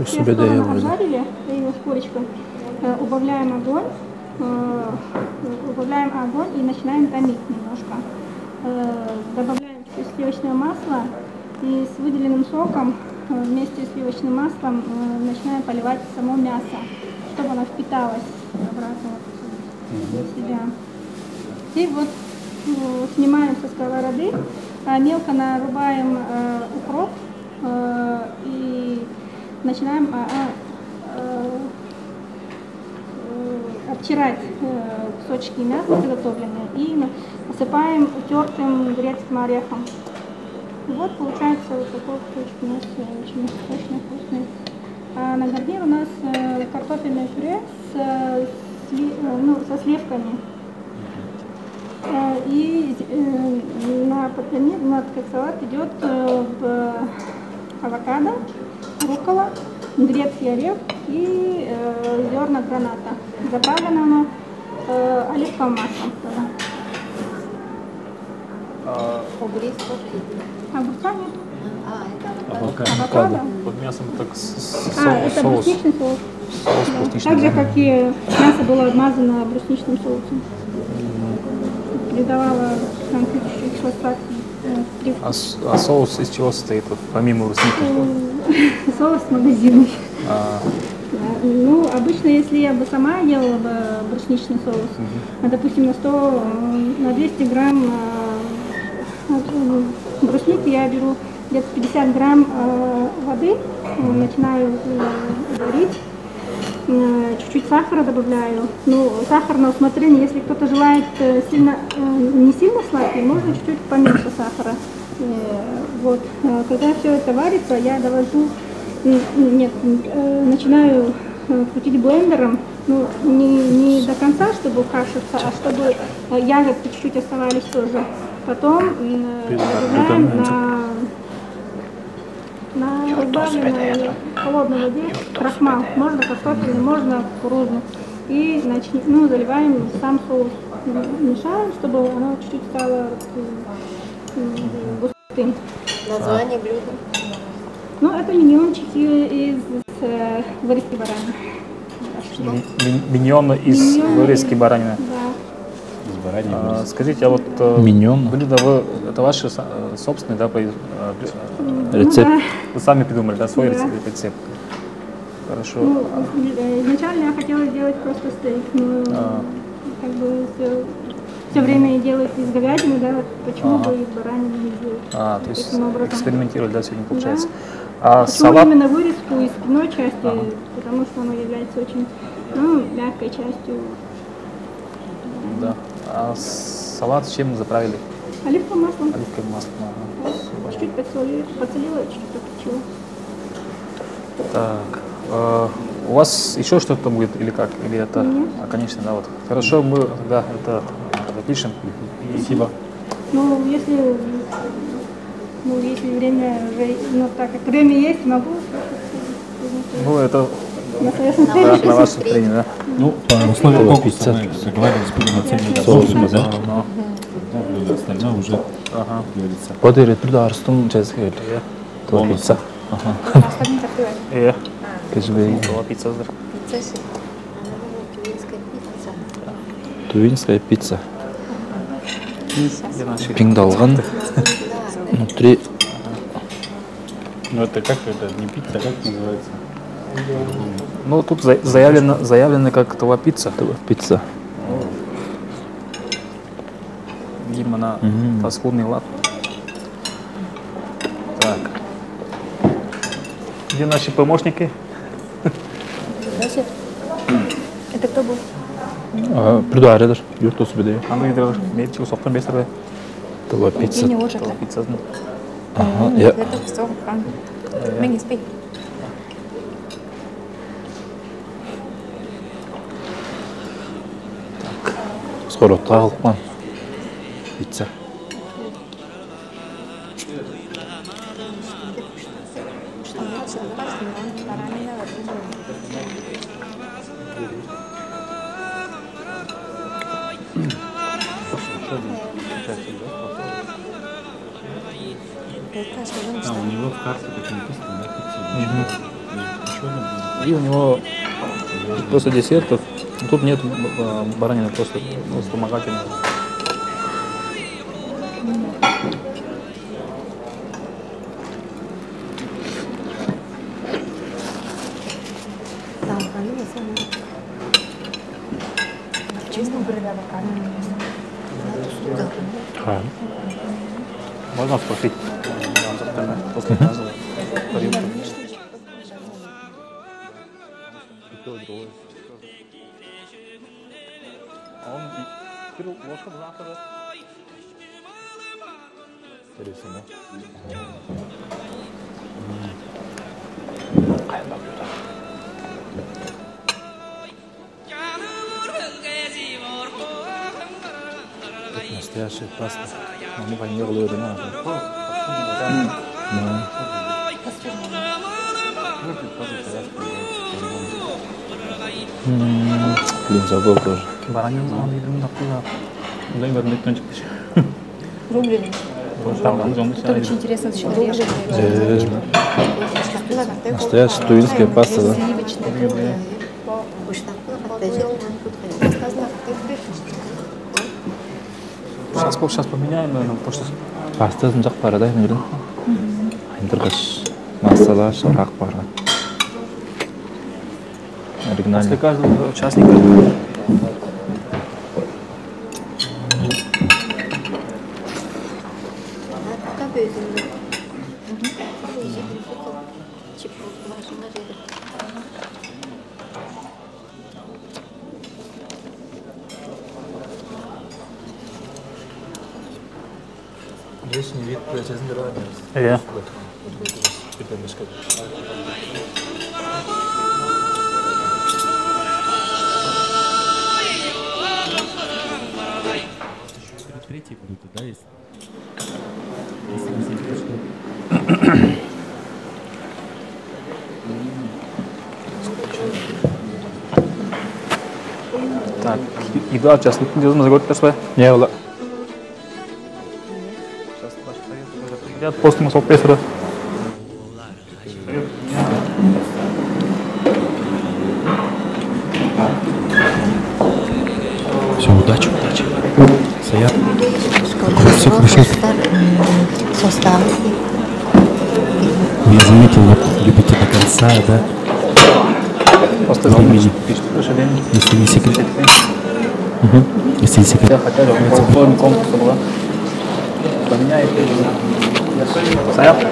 все стороны обжарили, появилась корочка, убавляем огонь и начинаем томить немножко. Добавляем чуть сливочное масло и с выделенным соком вместе с сливочным маслом начинаем поливать само мясо, чтобы оно впиталось обратно в себя. И вот снимаем со сковороды, мелко нарубаем укроп и начинаем обтирать кусочки мяса приготовленные и посыпаем тертым грецким орехом. И вот получается вот такой кусочек мяса, очень сочный, вкусный. А на гарнир у нас картофельное пюре со сливками. И как салат идет авокадо, руккола, грецкий орех и зерна граната. Заправлено оно оливковым маслом. Огурца нет. Авокадо. Под мясом так Это соус. брусничный соус. Соус Да. брусничный. Так же, как и мясо было обмазано брусничным соусом. Придавало чуть-чуть сладкий привкус. А соус из чего состоит, вот, помимо брусники? Соус магазинный. Ну, обычно, если я бы сама делала бы брусничный соус, допустим, на 200 грамм брусники я беру где-то 50 грамм воды, начинаю варить, чуть-чуть сахара добавляю. Ну, сахар на усмотрение, если кто-то желает не сильно сладкий, можно чуть-чуть поменьше сахара. Вот. Когда все это варится, я довожу, начинаю крутить блендером, ну, не до конца, чтобы кашица, а чтобы ягодки чуть-чуть оставались тоже. Потом добавляем на разбавленной холодной воде крахмал, можно картофельный, можно кукурузный. И заливаем сам соус, мешаем, чтобы оно чуть-чуть стало густым. Название блюда? Ну, это миньончики из вырезки баранины. Миньоны из вырезки баранины. Да. Скажите, а вот блюдо это ваши собственные, да, Рецепт? Вы сами придумали, да, свой рецепт? Хорошо. Ну, изначально я хотела сделать просто стейк, но как бы все время делают из говядины, да, вот почему бы из баранины не сделать? То есть экспериментировали, да, сегодня получается. Да. Почему именно вырезку из спинной части? Потому что оно является очень мягкой частью. Да. А салат с чем заправили? Оливковым маслом. Оливковым маслом. Чуть-чуть подсолила, чуть-чуть подключила. Так. У вас еще что-то будет или как? Или это? Нет. Конечно, да, вот. Хорошо, мы тогда это запишем. Спасибо. Ну, если время, так как время есть, могу. Ну, это на ваше усмотрение, да. Ну, по условиям конкурса мы договаривались, будем оценивать соусами, да? Блюдо остальное уже говорится. Подырит блюдо арстун жазгы. Това пицца. Кажбей. Това пицца. Тувинская пицца. Пингдалган. Внутри. Ну это как это? Не пицца, как называется? Ну, тут заявлено как това пицца. Това пицца. Видимо, на пасхудный лад. Так. Где наши помощники? Здравствуйте. Это кто был? Блюдо арыдыр. Юрт осы бедей. Аны идер. Мерчи усоқтан бестірбе. Това пицца. Това пицца. Это все. Мен спи. Скоро тағылып пицца. У него в карте так написано, да, И у него просто десертов. Тут нет баранины, просто вспомогательного. Можно спросить? После каждого тарелки. Он ложка в завтра. Интересно, Настоящая паста. Мы планировали вина. Блин, забыл тоже. Баранину он едем на вкуса. Да, и вернуть тончик еще. Рубленый. Это очень интересно, очень режет. Настоящая тувинская паста, да? Сейчас поменяем, наверное, потому что... Пастасын жақ бара да, мейлі. Айндырғыш, масала, шарақ бара. финальный. После каждого участника. Внешний вид честно говоря. Я. Третий блюдо, да, есть? Если что. Так, еда участник не должен заготовить свое. Не, ладно. Сейчас ваши советы уже приедят после масла профессора. Все, удачи, удачи. Саят. Все хорошо. Состав. Я заметил, вот любите до конца, да? Просто времени. времени. Если не секрет. Если не секрет. Я хотел, чтобы по условиям конкурса была. Поменяет. Саят.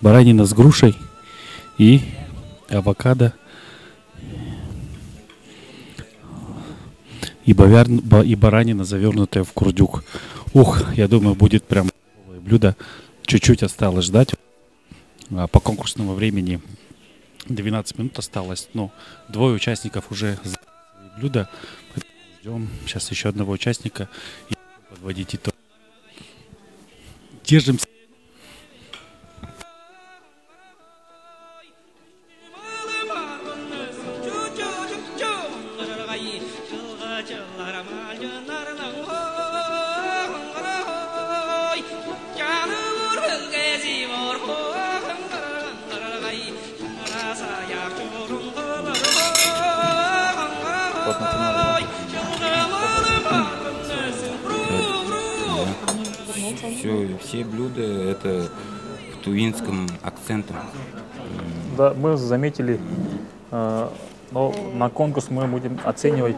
Баранина с грушей и авокадо и баранина, завернутая в курдюк. Ух, я думаю, будет прям блюдо. Чуть-чуть осталось ждать. По конкурсному времени 12 минут осталось. Но двое участников уже заказывали блюдо. Ждем сейчас еще одного участника и подводить итог. Держимся. Все блюда это в тувинском акцентом. Да, мы заметили, но на конкурс мы будем оценивать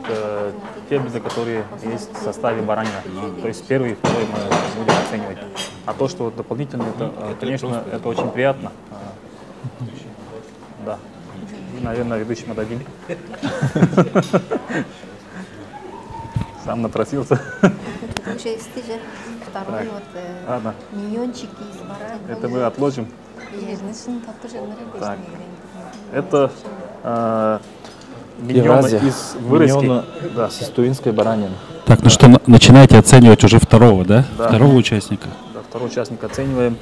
те блюда, которые есть в составе баранина. То есть первый и второй мы будем оценивать. А то, что дополнительно, это конечно, это очень приятно. Да. И, наверное, ведущему дадим. Сам напросился. Уже есть же второй Ладно. миньончики из баранины. Это мы отложим. Так. Это миньоны из вырезки. Да, с тувинской баранины. Так, ну что, начинаете оценивать уже второго, да? Да. Второго участника. Да, второго участника оцениваем.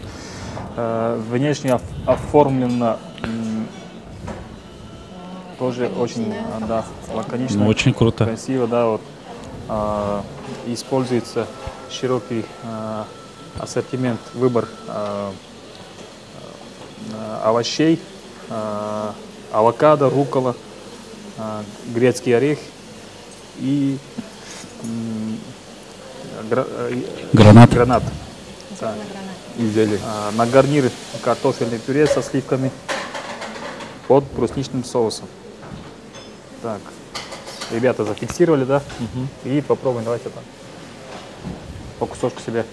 Внешне оформлено тоже очень да, лаконично. Ну, очень круто. Красиво, да, вот. Используется широкий ассортимент, выбор овощей, авокадо, руккола, грецкий орех и гранат. Да. На гарнир картофельное пюре со сливками под брусничным соусом. Так, ребята зафиксировали, да? И попробуем, давайте там по кусочку себе.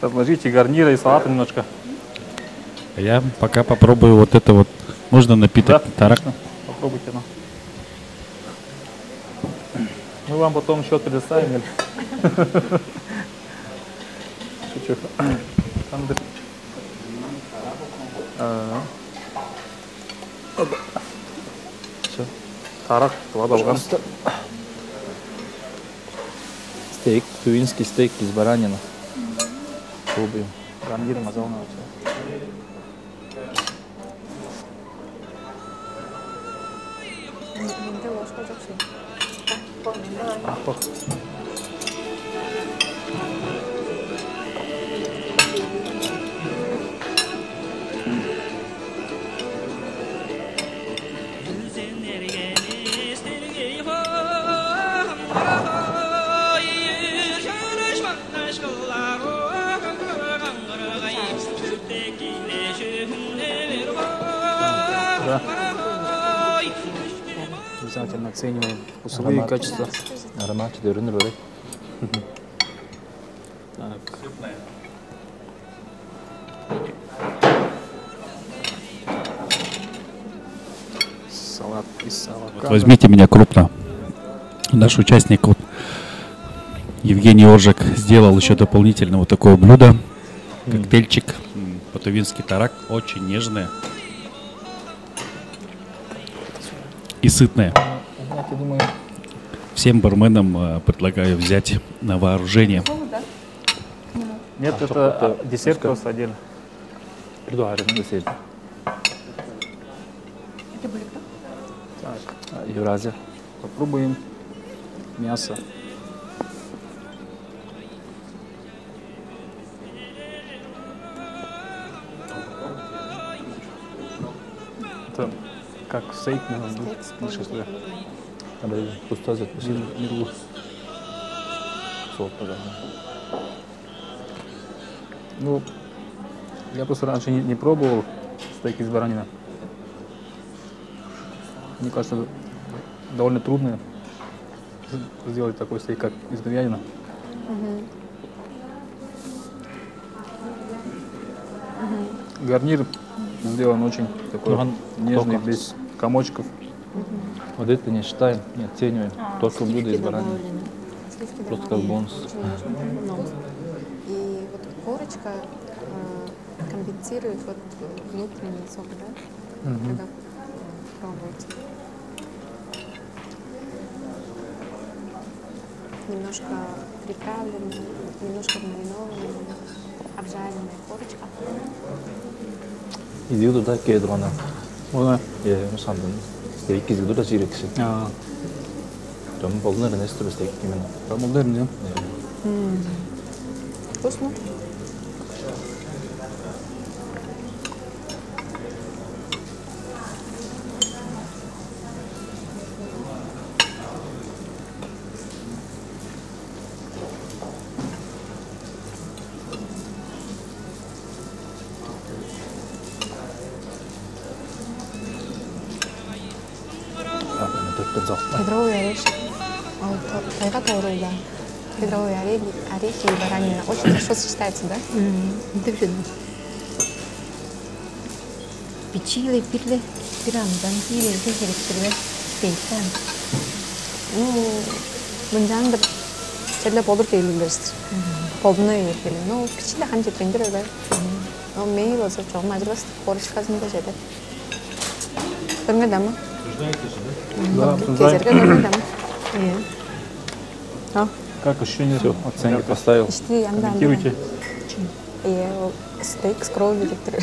Разложите гарнира и салата немножко. Я пока попробую вот это вот. Можно напиток? Да, Тарак? попробуйте. Ну. Мы вам потом счет предоставим. Шучу. Все. Тарак, ладно. Стейк, тувинский стейк из баранины. Пробуем. Гарнир мазална. оцениваем вкусовые качества. Аромат дөрүнөр барай. Так. Салат из салака. Возьмите меня крупно. Наш участник вот, Евгений Оржик сделал еще дополнительно вот такое блюдо. Коктейльчик. По-тувински тарак. Очень нежное. И сытное. Я думаю, Всем барменам предлагаю взять на вооружение. нет, это десерт просто отдельно. Кирду арыны десерт. Это были кто? Так, Евразия. попробуем мясо. Это как стейк, наверное, шашлык. Надо пусто взять. Мирлу. Соус, пожалуйста. Ну, я просто раньше не пробовал стейк из баранины. Мне кажется, довольно трудно сделать такой стейк, как из говядины. Гарнир сделан очень такой Ну, он нежный, только. без комочков. Вот это не считаем, не оцениваем. Только блюдо из баранины. Сливки Просто как добавлены, бонус. очень нежный нос. И вот корочка компенсирует вот внутренний сок, да? Когда пробуете. Немножко приправленная, немножко маринованная, обжаренная корочка. Изюду да кедрона. Ona. 예, 산든. 스테이크 изюду да 지렉시. 좀 болнер не стру стейк именно. Помолдерим, да? Вкусно? Кедровый орешек. Тайга торуга. Кедровые орехи и баранина. Очень хорошо сочетается, да? Печили, пирли, пирамидан, пирли, пирли, пейсан. 문장들 제일 보들 게 있는 거지. 법는 이렇게. 너 피치다 한지 땡들어가. 너 매일 와서 좀 맞으러서 버릇까지는 거지. 그런 게 남아. Да, обсуждаем. 계절가 그런 게 남아. 예. Как ощущение оценки? поставил. почти янда. Комментируйте. 예, стейк с кровью дикторы.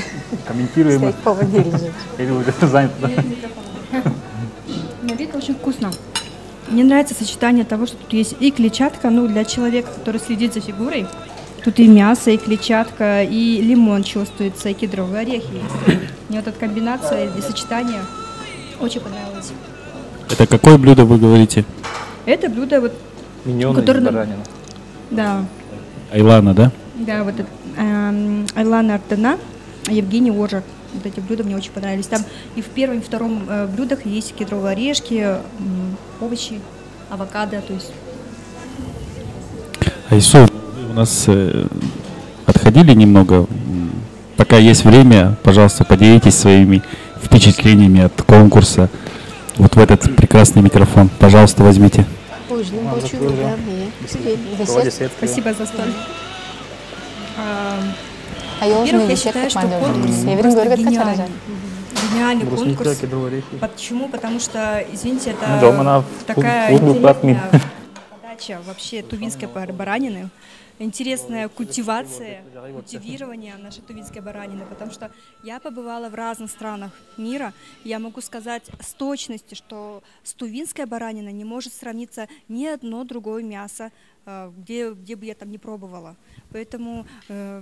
Комментируем. Стейк по ванилии. Или уже занято, да? На вид очень вкусно. Мне нравится сочетание того, что тут есть и клетчатка, ну, для человека, который следит за фигурой. Тут и мясо, и клетчатка, и лимон чувствуется, и кедровые орехи есть. Мне вот эта комбинация и сочетание очень понравилось. Это какое блюдо вы говорите? Это блюдо вот... Миньоны из баранины. Да. Айлана, да? Да, вот это Айлана Артена, Евгений Оржик. Вот эти блюда мне очень понравились. Там и в первом, и втором блюдах есть кедровые орешки, овощи, авокадо, то есть... Айсу, вы у нас отходили немного. Пока есть время, пожалуйста, поделитесь своими впечатлениями от конкурса. Вот в этот прекрасный микрофон. Пожалуйста, возьмите. Спасибо за столь. Во-первых, я считаю, что конкурс просто гениальный. Гениальный конкурс. Почему? Потому что, извините, это такая интересная подача вообще тувинской баранины. Интересная культивация, культивирование нашей тувинской баранины, потому что я побывала в разных странах мира, и я могу сказать с точностью, что с тувинской бараниной не может сравниться ни одно другое мясо, где бы я там не пробовала. Поэтому,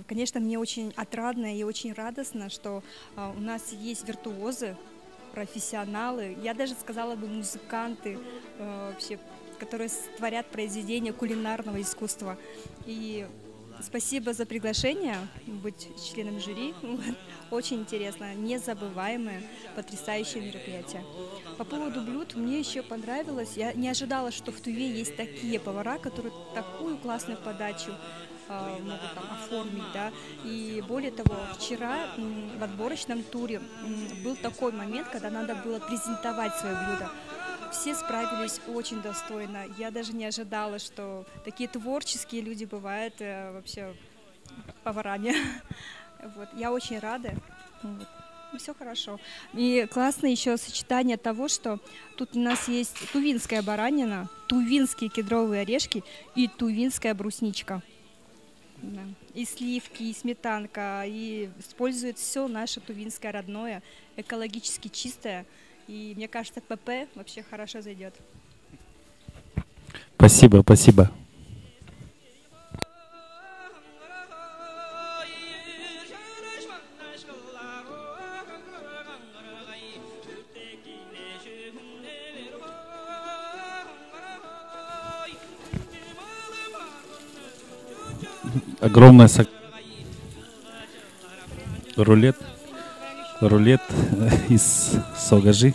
конечно, мне очень отрадно и очень радостно, что у нас есть виртуозы, профессионалы, я даже сказала бы музыканты, вообще, которые творят произведения кулинарного искусства. И Спасибо за приглашение быть членом жюри. Очень интересно, незабываемое, потрясающее мероприятие. По поводу блюд мне еще понравилось. Я не ожидала, что в Туве есть такие повара, которые такую классную подачу могут там оформить, да. И более того, вчера в отборочном туре был такой момент, когда надо было презентовать свое блюдо. Все справились очень достойно. Я даже не ожидала, что такие творческие люди бывают вообще поварами. Вот. Я очень рада. Вот. Все хорошо. И классно еще сочетание того, что тут у нас есть тувинская баранина, тувинские кедровые орешки и тувинская брусничка. Да. И сливки, и сметанка, и использует все наше тувинское родное, экологически чистое. И мне кажется, ПП вообще хорошо зайдет. Спасибо, спасибо. Огромное рулет из согажи.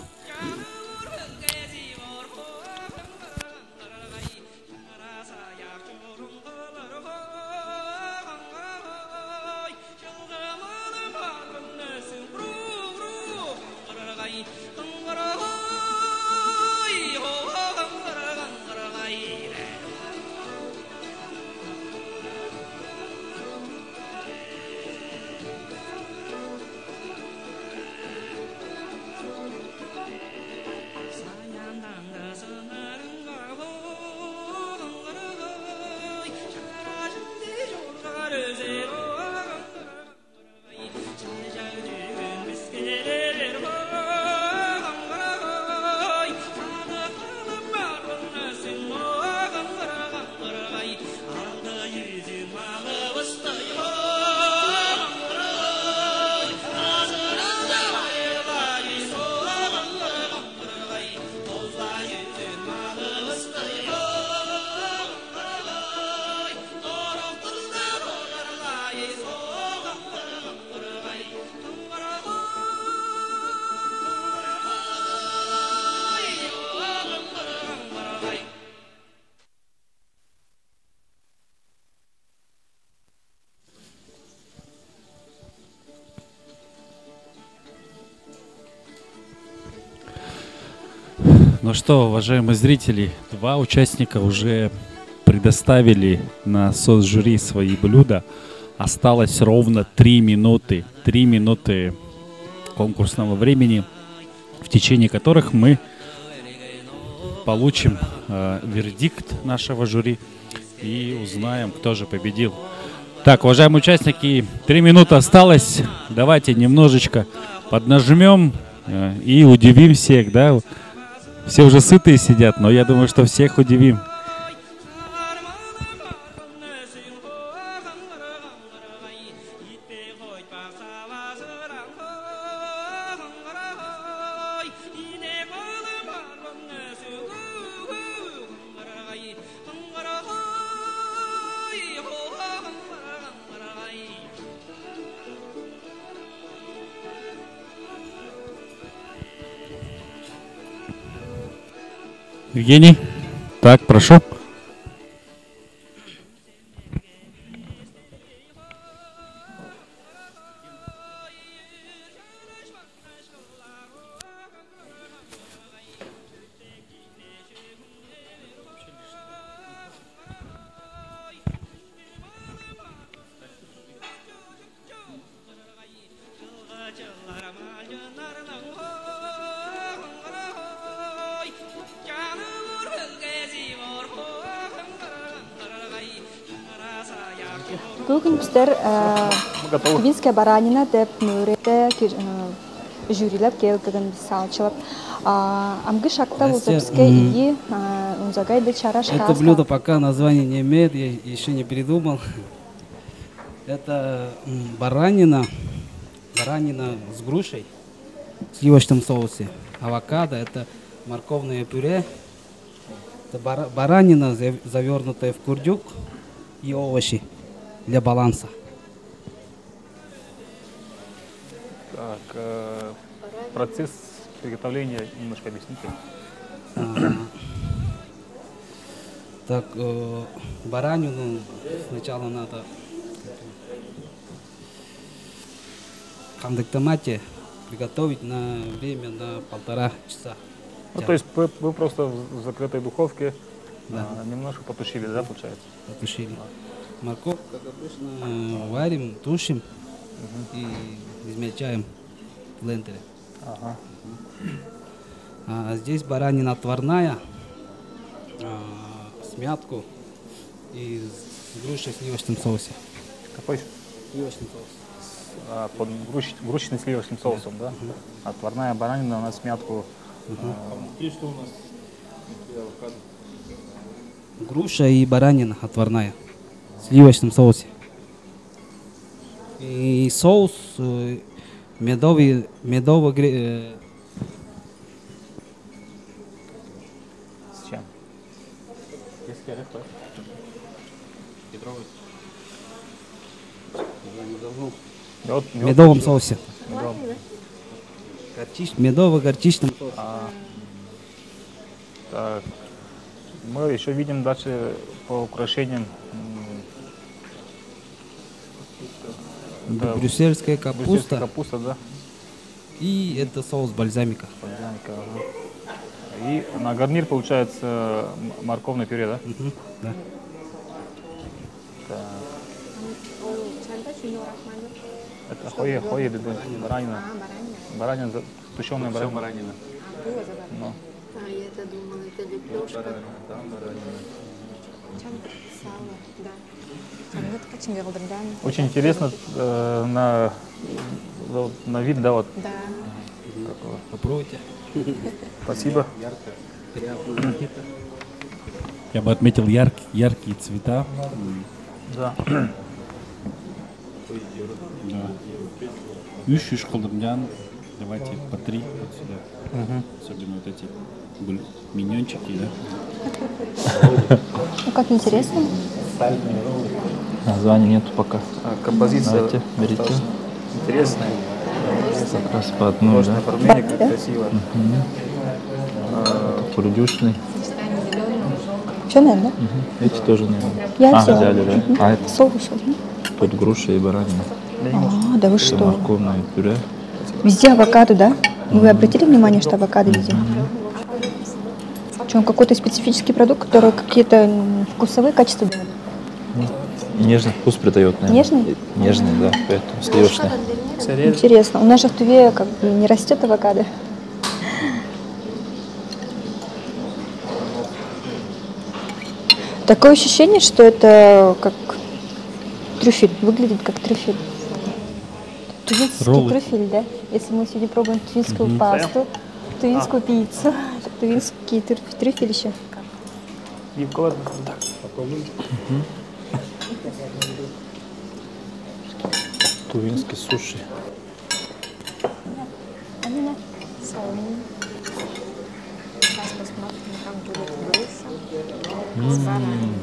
Ну что, уважаемые зрители, 2 участника уже предоставили на соцжюри свои блюда. Осталось ровно 3 минуты. 3 минуты конкурсного времени, в течение которых мы получим вердикт нашего жюри и узнаем, кто же победил. Так, уважаемые участники, 3 минуты осталось. Давайте немножечко поднажмем и удивим всех, да? Все уже сытые сидят, но я думаю, что всех удивим. Евгений, так, прошу. Бүгін біздер тувинская баранина деп мөреде жюрилеп келдігін салчылып. Амгы шакта узапске и унзагайды чара шкаса. Это блюдо пока название не имеет, я еще не придумал. Это баранина с грушей, в сливочном соусе. Авокадо, это морковное пюре. Это баранина, завернутая в курдюк, и овощи. для баланса. Так, процесс приготовления немножко объясните. Так, баранину сначала надо в кондиктомате приготовить на время на 1,5 часа. Ну, то есть вы просто в закрытой духовке Да. немножко потушили, да, получается? Потушили. Морковку, как обычно, варим, тушим и измельчаем в блендере. Ага. А здесь баранина отварная, смятку и с грушей в сливочном соусе. Какой? Сливочный соус. Под грушечным сливочным соусом, да? Отварная баранина на смятку. И что у нас? Груша и баранина отварная в сливочном соусе. И соус медовый С чем? Есть орех, да? Кедровый. В медовом соусе. Медовом. Медово-горчичном соусе. Так. Мы еще видим дальше по украшениям. Да, Брюссельская капуста. Брюссельская капуста, да. И это соус бальзамика. Бальзамика, ага. И на гарнир получается морковное пюре, да? Да. Так. Это хоя бедой, баранина. Баранина, тушеная баранина. Баранина. Ну. А я-то думала, это лепешка. Очень интересно на вид, да, вот. Да. Попробуйте. Спасибо. Я бы отметил яркие цвета. Да. Үш кылдырган. Давайте по 3 вот сюда. Особенно вот эти миньончики, да? Ну, как интересно. Названия нету пока. Композиция Давайте, берите. интересная. Как раз по одной, Можно да? оформление, как красиво. Курдюшный. Что надо, да? Эти тоже не Я взяла. взяли, да? А это Соус. тут груша и баранина. А, да вы Это что? морковное пюре. Везде авокадо, да? Вы обратили внимание, что авокадо везде? Что, он какой-то специфический продукт, который какие-то вкусовые качества дает? Нежный вкус придает, наверное. Нежный? Нежный, да, поэтому сливочный. Интересно. У нас же в Туве как бы не растет авокадо. Такое ощущение, что это как трюфель. Выглядит как трюфель. Тувинский трюфель, да? Если мы сегодня пробуем тувинскую пасту, тувинскую пиццу, тувинский трюфель еще. И вклад. Тувинский суши. Амина. Сейчас посмотрим, как будет груша. С бананом.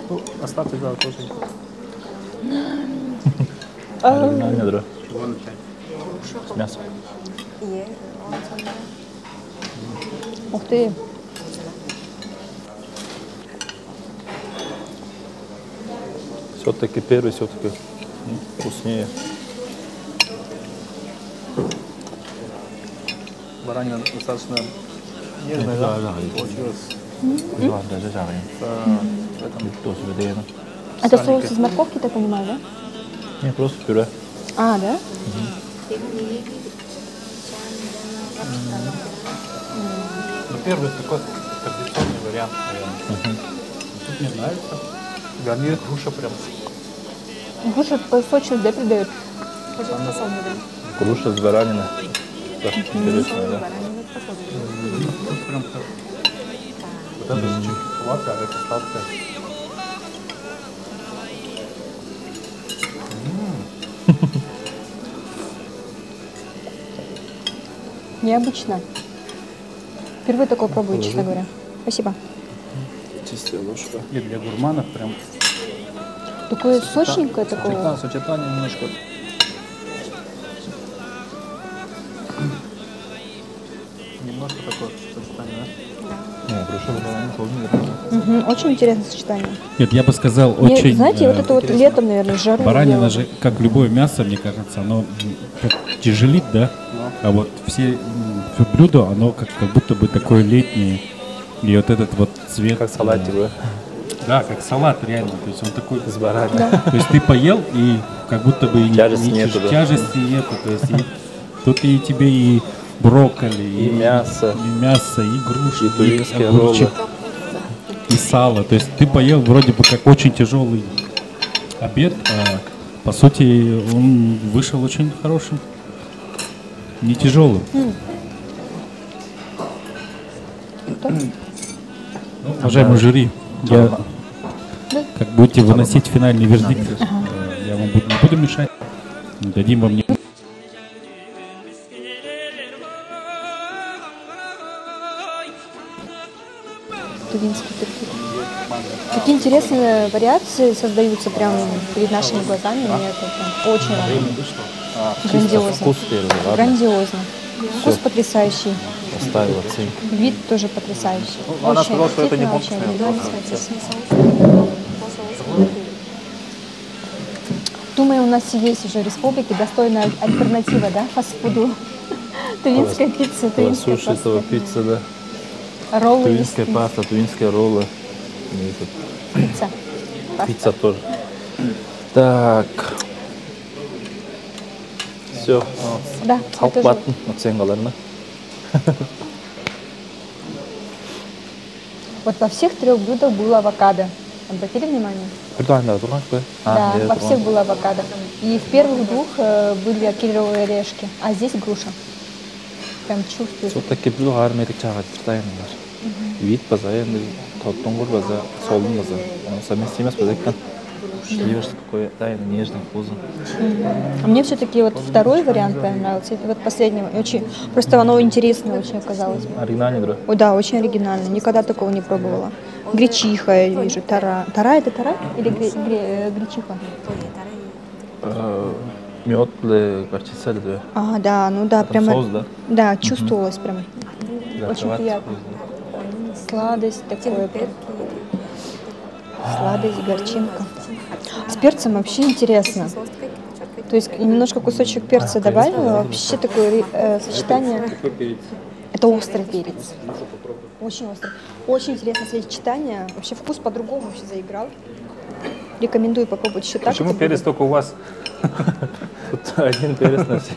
Ну, оставьте, да, тоже. Оригинальный, да? С мясом. Ух ты. Все-таки первый, все-таки вкуснее. Баранина достаточно нежная, да? Да, Получилось. Это соус из морковки, ты понимаешь, да? Не, просто пюре. А, да? Ну, первый такой традиционный вариант, наверное. Тут мне нравится. Гарнир груша прям. Груша такой сочность, да, придает? Груша с бараниной. Так, интересно, да? Тут прям как... Вот это чуть сладкое, а это сладкое. Необычно. Впервые такое пробую, честно говоря. Спасибо. Чистая ложка. И для гурманов прям Такое сочненькое такое. Да, сочетание немножко. Немножко такое сочетание, да? Очень интересное сочетание. Нет, я бы сказал, Мне, очень... знаете, вот это вот летом, наверное, в жару. Баранина делают. же, как любое мясо, мне кажется, оно как тяжелит, да? А вот все блюдо, оно как будто бы такое летнее. И вот этот вот цвет... Как салат, типа. Да, как салат, реально. То есть он такой... С бараниной. Да. То есть ты поел, и как будто бы тяжести нету, да. Тяжести нету. То есть тут и тебе и брокколи, и мясо, и груши, и тувинские роллы, и сало. То есть ты поел вроде бы как очень тяжелый обед, а по сути он вышел очень хорошим, не тяжелым. Уважаемый жюри, как будете выносить финальный вердикт, я вам не буду мешать, дадим вам Тувинский перкут. Какие интересные вариации создаются прямо перед нашими глазами. Мне это прям очень радует. Грандиозно. Вкус первый, ладно. Грандиозно. Вкус потрясающий. Оставил оценку. Вид тоже потрясающий. Она Очень сказала, что это не аппетитно, конкурсный очень. Думаю, у нас есть уже в республике достойная альтернатива, да, фастфуду. Тувинская пицца, тувинская Суши, этого пицца, да. Роллы Тувинская есть. паста, тувинские роллы. Пицца. Пицца тоже. Так. Все. Да, Халк это же- баттын оценкаларына. Вот во всех трех блюдах было авокадо. Обратили внимание? Да, во всех было авокадо. И в первых двух были кедровые орешки, а здесь груша. Прям чувствуется. Все-таки блюдо ерекше тартайндар. Вид база, енді тоттонгур база, солдун база. Он совместим емес база екен. Ешь такой тайный, нежный, вкусный. А мне все-таки вот второй вариант понравился. И вот последний. Очень, просто оно интересное очень оказалось. Оригинальный, да? Ой, да, очень оригинально. Никогда такого не пробовала. Гречиха я вижу, тара. Тара это тара или гречиха? Мед или горчица или да? А, да, ну да, прямо. Соус, да? Да, чувствовалось прям. Да, Очень кровать приятно. вкусный. Сладость такое. Сладость, горчинка. С перцем вообще интересно. То есть немножко кусочек перца добавила, вообще такое сочетание. Это острый перец. Очень острый. Очень интересное сочетание. Вообще вкус по-другому вообще заиграл. Рекомендую попробовать еще так. Почему перец только у вас? Тут один перец на всех.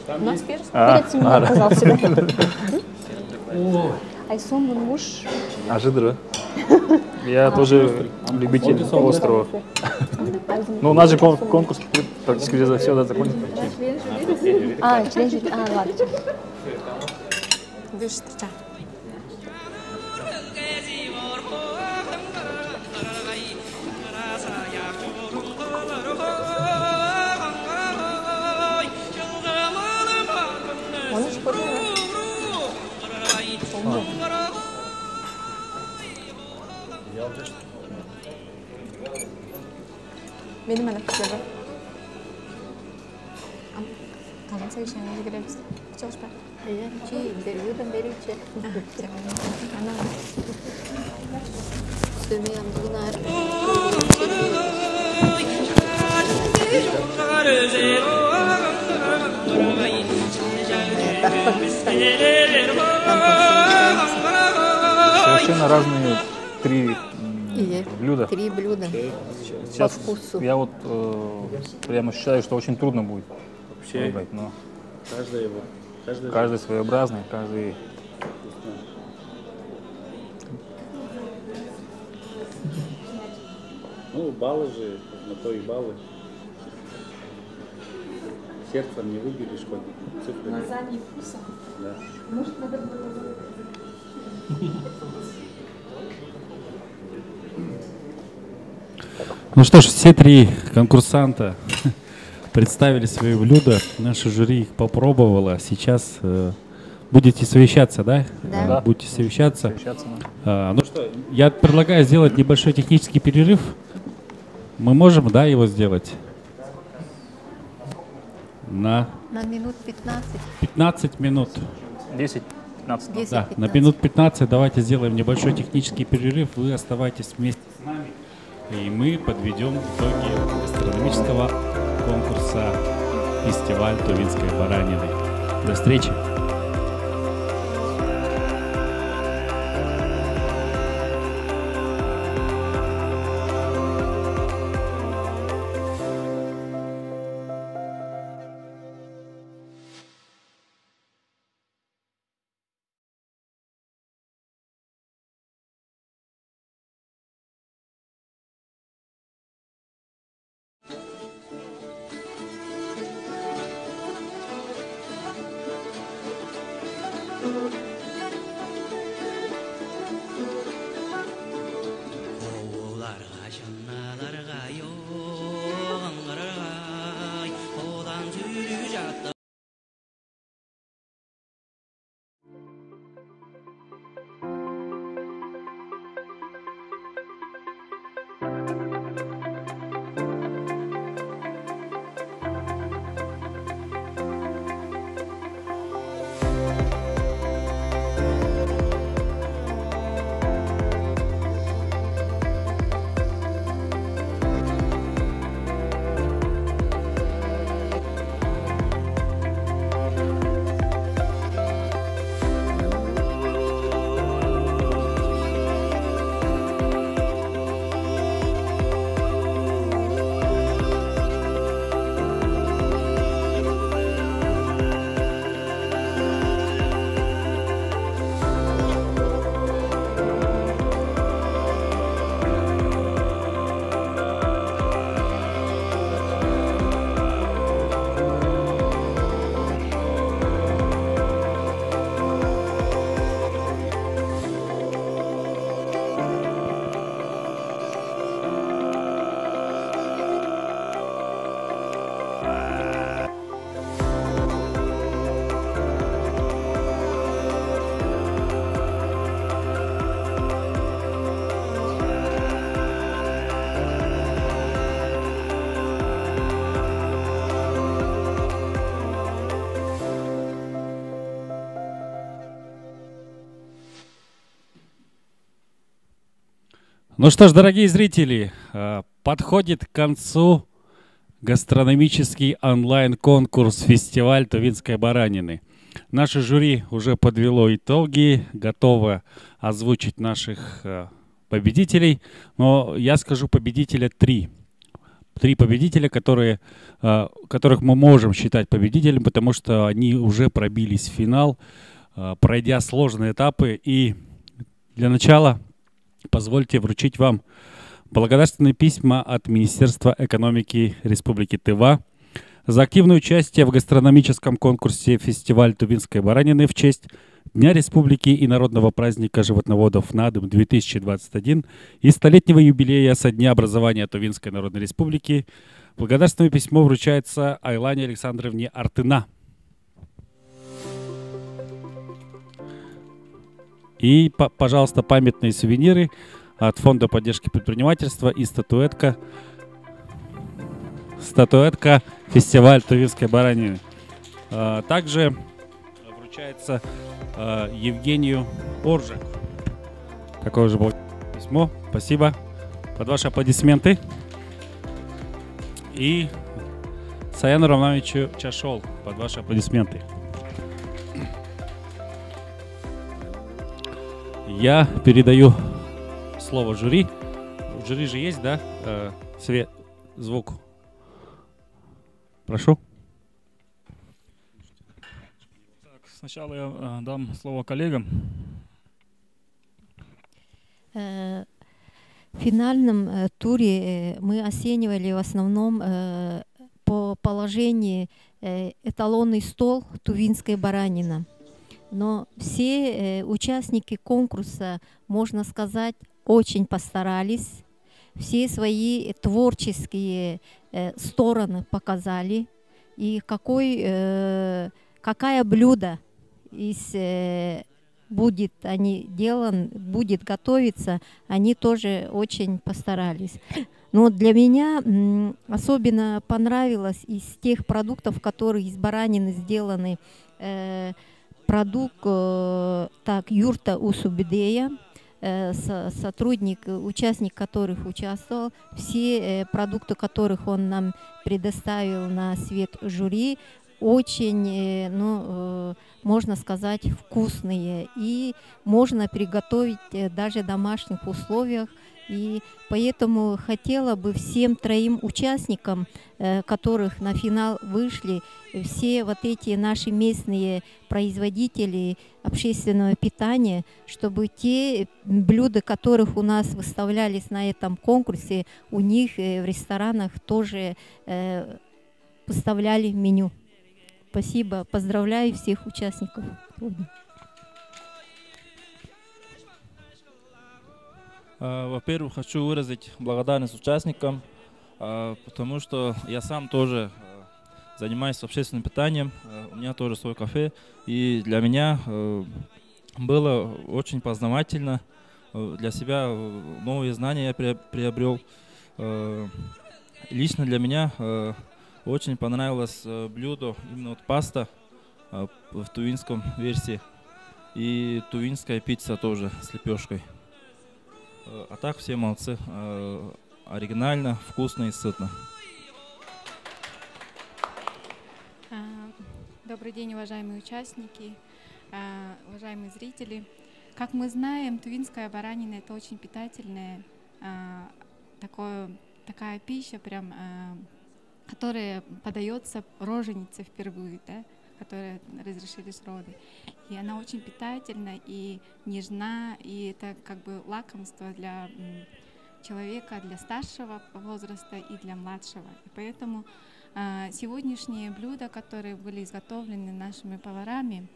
У нас перец? Перец мне оказался, да? Айсон муж. Ажидро. Я тоже любитель острова. Ну, у нас же конкурс практически за все закончится. А, член жюри. А, ладно. Onu çıkarıyor mu? Oldu. Benim anahtarım. Tamam, sen işine girebilirsin. Çalışma. Берем, берите. Она. Сумеем дунар. Совершенно разные три блюда. Три блюда Сейчас по вкусу. я вот прямо считаю, что очень трудно будет Вообще, выбрать, но каждый своеобразный, каждый. Ну, баллы же, на то и баллы. Сердцем не выберешь хоть цифры. Глаза не вкусом. Да. Может, надо было... Ну что ж, все три конкурсанта представили свои блюда. Наше жюри их попробовало. Сейчас будете совещаться, да? Да. Будете совещаться. Да. Ну что, я предлагаю сделать небольшой технический перерыв. Мы можем, да, его сделать? На минут 15. 15 минут. 10-15. Да, на минут 15 давайте сделаем небольшой технический перерыв. Вы оставайтесь вместе с нами. И мы подведем итоги гастрономического конкурса «Фестиваль тувинской баранины». До встречи! Ну что ж, дорогие зрители, подходит к концу гастрономический онлайн-конкурс «Фестиваль тувинской баранины». Наше жюри уже подвело итоги, готово озвучить наших победителей, но я скажу победителя три. Три победителя, которых мы можем считать победителями, потому что они уже пробились в финал, пройдя сложные этапы. И для начала позвольте вручить вам благодарственные письма от Министерства экономики Республики Тыва за активное участие в гастрономическом конкурсе «Фестиваль тувинской баранины» в честь Дня Республики и народного праздника животноводов НАДМ-2021 и столетнего юбилея со дня образования Тувинской Народной Республики. Благодарственное письмо вручается Айлане Александровне Артына. И, пожалуйста, памятные сувениры от Фонда поддержки предпринимательства и статуэтка «Фестиваль тувинской баранины». Также вручается Евгению Оржак. Такое же было письмо. Спасибо. Под ваши аплодисменты. И Саяну Романовичу Чашол. Под ваши аплодисменты. Я передаю слово жюри. В жюри же есть, да? Свет, звук. Прошу. Сначала я дам слово коллегам. В финальном туре мы оценивали в основном по положению эталонный стол тувинской баранина. Но все участники конкурса, можно сказать, очень постарались. Все свои творческие стороны показали. И какое блюдо будет готовиться, они тоже очень постарались. Но для меня особенно понравилось из тех продуктов, которые из баранины сделаны, продукт юрта Усубидея, участник которых участвовал, все продукты, которых он нам предоставил на свет жюри, очень, можно сказать, вкусные, и можно приготовить даже в домашних условиях. И поэтому хотела бы всем 3 участникам, которых на финал вышли, все вот эти наши местные производители общественного питания, чтобы те блюда, которых у нас выставлялись на этом конкурсе, у них в ресторанах тоже выставляли меню. Спасибо. Поздравляю всех участников. Во-первых, хочу выразить благодарность участникам, потому что я сам тоже занимаюсь общественным питанием, у меня тоже свой кафе, и для меня было очень познавательно, для себя новые знания я приобрел. Лично для меня очень понравилось блюдо, именно вот паста в тувинском версии и тувинская пицца тоже с лепешкой. А так все молодцы, оригинально, вкусно и сытно. Добрый день, уважаемые участники, уважаемые зрители. Как мы знаем, тувинская баранина — это очень питательная такая пища, прям, которая подается роженице впервые, да, которая разрешились роды. И она очень питательна и нежна, и это как бы лакомство для человека, для старшего возраста и для младшего. И поэтому сегодняшние блюда, которые были изготовлены нашими поварами,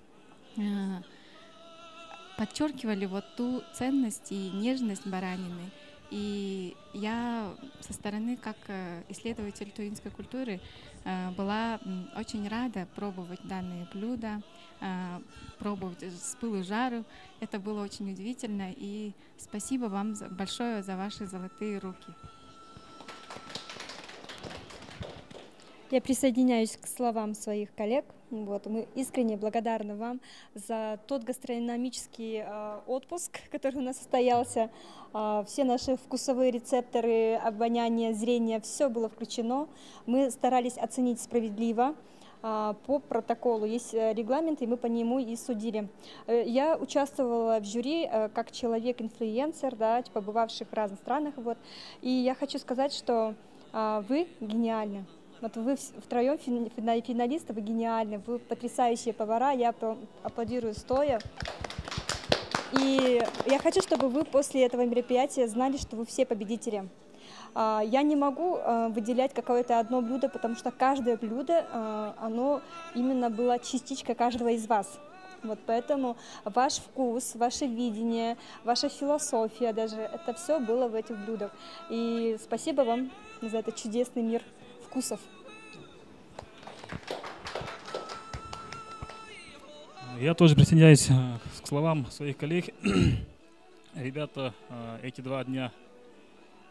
подчеркивали вот ту ценность и нежность баранины. И я со стороны, как исследователь тувинской культуры, была очень рада пробовать данные блюда, пробовать с пылу жару. Это было очень удивительно. И спасибо вам большое за ваши золотые руки. Я присоединяюсь к словам своих коллег. Вот, мы искренне благодарны вам за тот гастрономический отпуск, который у нас состоялся. Все наши вкусовые рецепторы, обоняние, зрение, все было включено. Мы старались оценить справедливо. По протоколу есть регламент, и мы по нему и судили. Я участвовала в жюри как человек-инфлюенсер, да, побывавший в разных странах. Вот. И я хочу сказать, что вы гениальны. Вот вы втроем финалисты, вы гениальны, вы потрясающие повара, я аплодирую стоя. И я хочу, чтобы вы после этого мероприятия знали, что вы все победители. Я не могу выделять какое-то одно блюдо, потому что каждое блюдо, оно именно было частичка каждого из вас. Вот поэтому ваш вкус, ваше видение, ваша философия даже, это все было в этих блюдах. И спасибо вам за этот чудесный мир вкусов. Я тоже присоединяюсь к словам своих коллег. Ребята эти 2 дня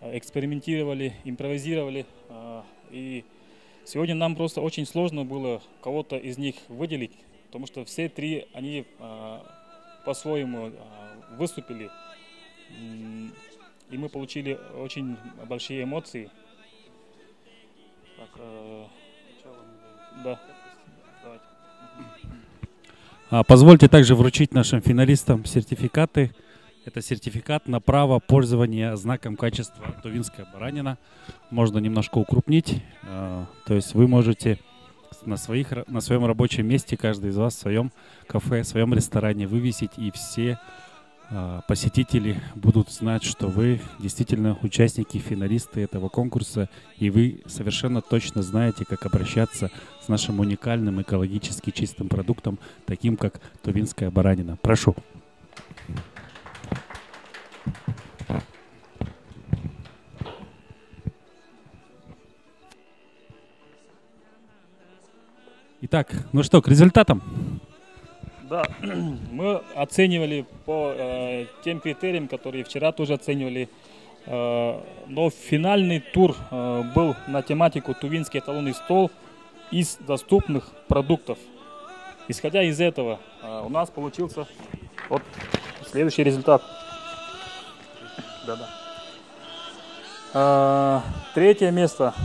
экспериментировали, импровизировали. И сегодня нам просто очень сложно было кого-то из них выделить, потому что все 3, они по-своему выступили. И мы получили очень большие эмоции. Да. Позвольте также вручить нашим финалистам сертификаты. Это сертификат на право пользования знаком качества тувинская баранина. Можно немножко укрупнить. То есть вы можете на своем рабочем месте, каждый из вас в своем кафе, в своем ресторане вывесить, и все посетители будут знать, что вы действительно участники, финалисты этого конкурса, и вы совершенно точно знаете, как обращаться с нашим уникальным экологически чистым продуктом, таким как тувинская баранина. Прошу. Итак, ну что, к результатам? Да, мы оценивали по тем критериям, которые вчера тоже оценивали. Но финальный тур был на тематику «Тувинский эталонный стол» из доступных продуктов. Исходя из этого, у нас получился вот следующий результат. Третье место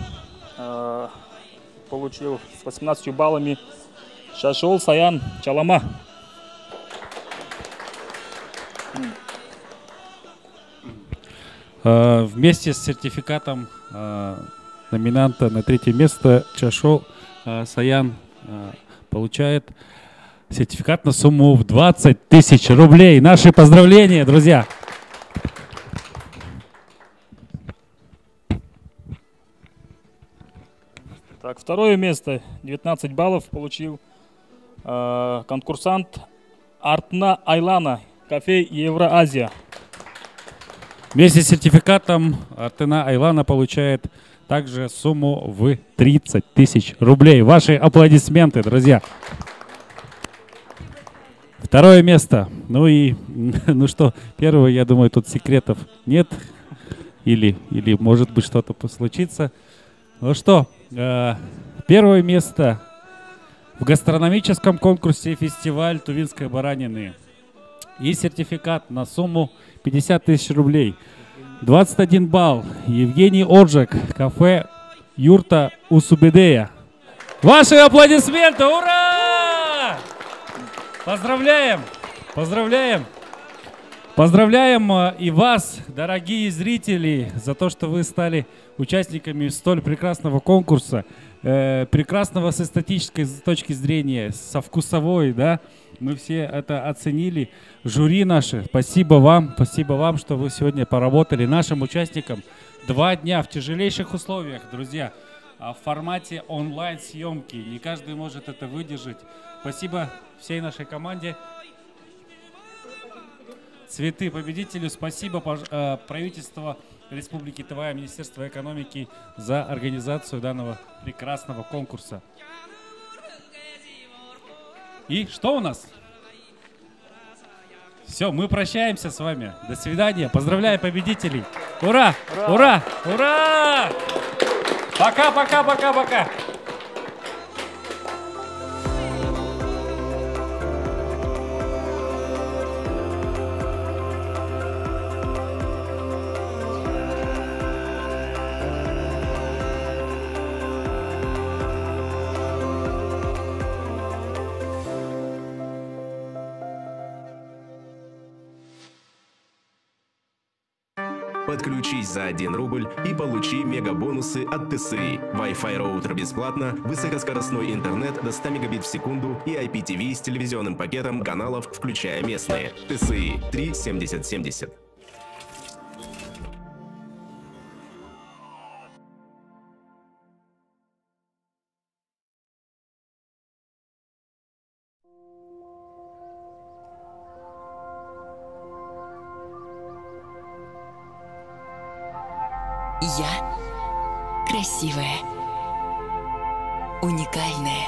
получил с 18 баллами Шашол Саян Чалама. Вместе с сертификатом номинанта на третье место Чашол Саян получает сертификат на сумму в 20 тысяч рублей. Наши поздравления, друзья! Так, второе место, 19 баллов, получил конкурсант Артна Айлана, кафе Евроазия. Вместе с сертификатом Артена Айлана получает также сумму в 30 тысяч рублей. Ваши аплодисменты, друзья. Второе место. Ну и, ну что, первое, я думаю, тут секретов нет. Или может быть что-то случится. Ну что, первое место в гастрономическом конкурсе «Фестиваль тувинской баранины». И сертификат на сумму 50 тысяч рублей. 21 балл. Евгений Оржик, кафе Юрта Усубедея. Ваши аплодисменты! Ура! Поздравляем! Поздравляем! Поздравляем и вас, дорогие зрители, за то, что вы стали участниками столь прекрасного конкурса. Прекрасного с эстетической точки зрения, со вкусовой, да? Мы все это оценили. Жюри наше, спасибо вам, что вы сегодня поработали. Нашим участникам 2 дня в тяжелейших условиях, друзья, в формате онлайн-съемки. Не каждый может это выдержать. Спасибо всей нашей команде. Цветы победителю. Спасибо правительству Республики Тыва, Министерство экономики за организацию данного прекрасного конкурса. И что у нас? Все, мы прощаемся с вами. До свидания. Поздравляем победителей. Ура! Ура! Ура! Пока, пока, пока, пока. Подключись за 1 рубль и получи мегабонусы от ТСИ. Wi-Fi роутер бесплатно, высокоскоростной интернет до 100 мегабит в секунду и IPTV с телевизионным пакетом каналов, включая местные. ТСИ 37070. Я красивая, уникальная,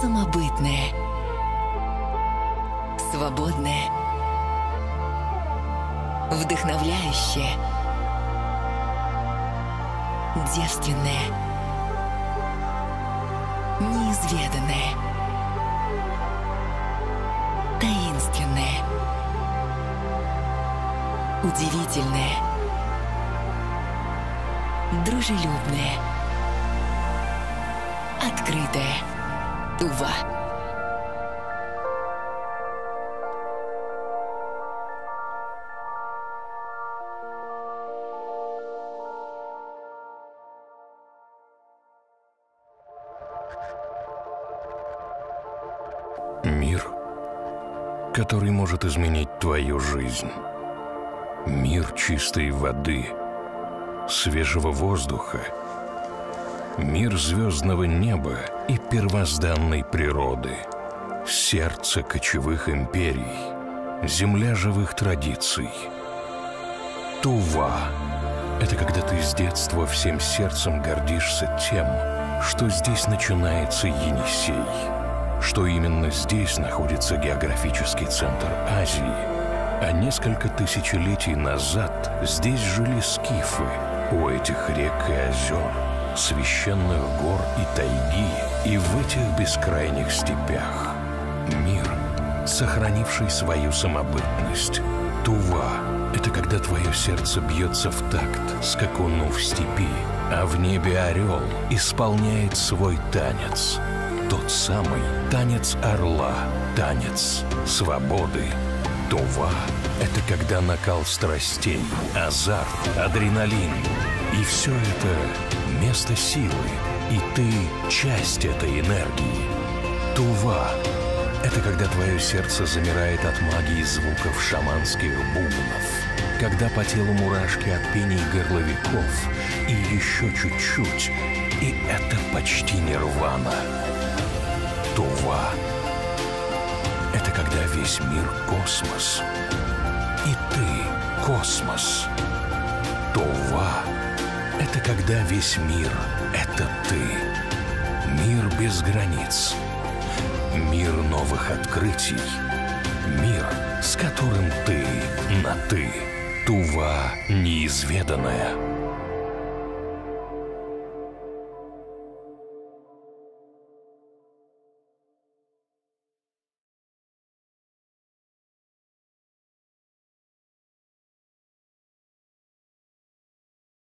самобытная, свободная, вдохновляющая, девственная, неизведанная, таинственная, удивительная, дружелюбная, открытая, Тува. Мир, который может изменить твою жизнь. Мир чистой воды, свежего воздуха, мир звездного неба и первозданной природы, сердце кочевых империй, земля живых традиций. Тува — это когда ты с детства всем сердцем гордишься тем, что здесь начинается Енисей, что именно здесь находится географический центр Азии, а несколько тысячелетий назад здесь жили скифы. У этих рек и озер, священных гор и тайги, и в этих бескрайних степях. Мир, сохранивший свою самобытность. Тува — это когда твое сердце бьется в такт скакуну в степи, а в небе орел исполняет свой танец. Тот самый танец орла, танец свободы. Тува — это когда накал страстей, азарт, адреналин. И все это место силы, и ты часть этой энергии. Тува — это когда твое сердце замирает от магии звуков шаманских бубнов, когда по телу мурашки от пений горловиков, и еще чуть-чуть, и это почти нирвана. Тува — это когда весь мир — космос, и ты — космос. Тува — это когда весь мир — это ты. Мир без границ. Мир новых открытий. Мир, с которым ты на «ты». Тува неизведанная.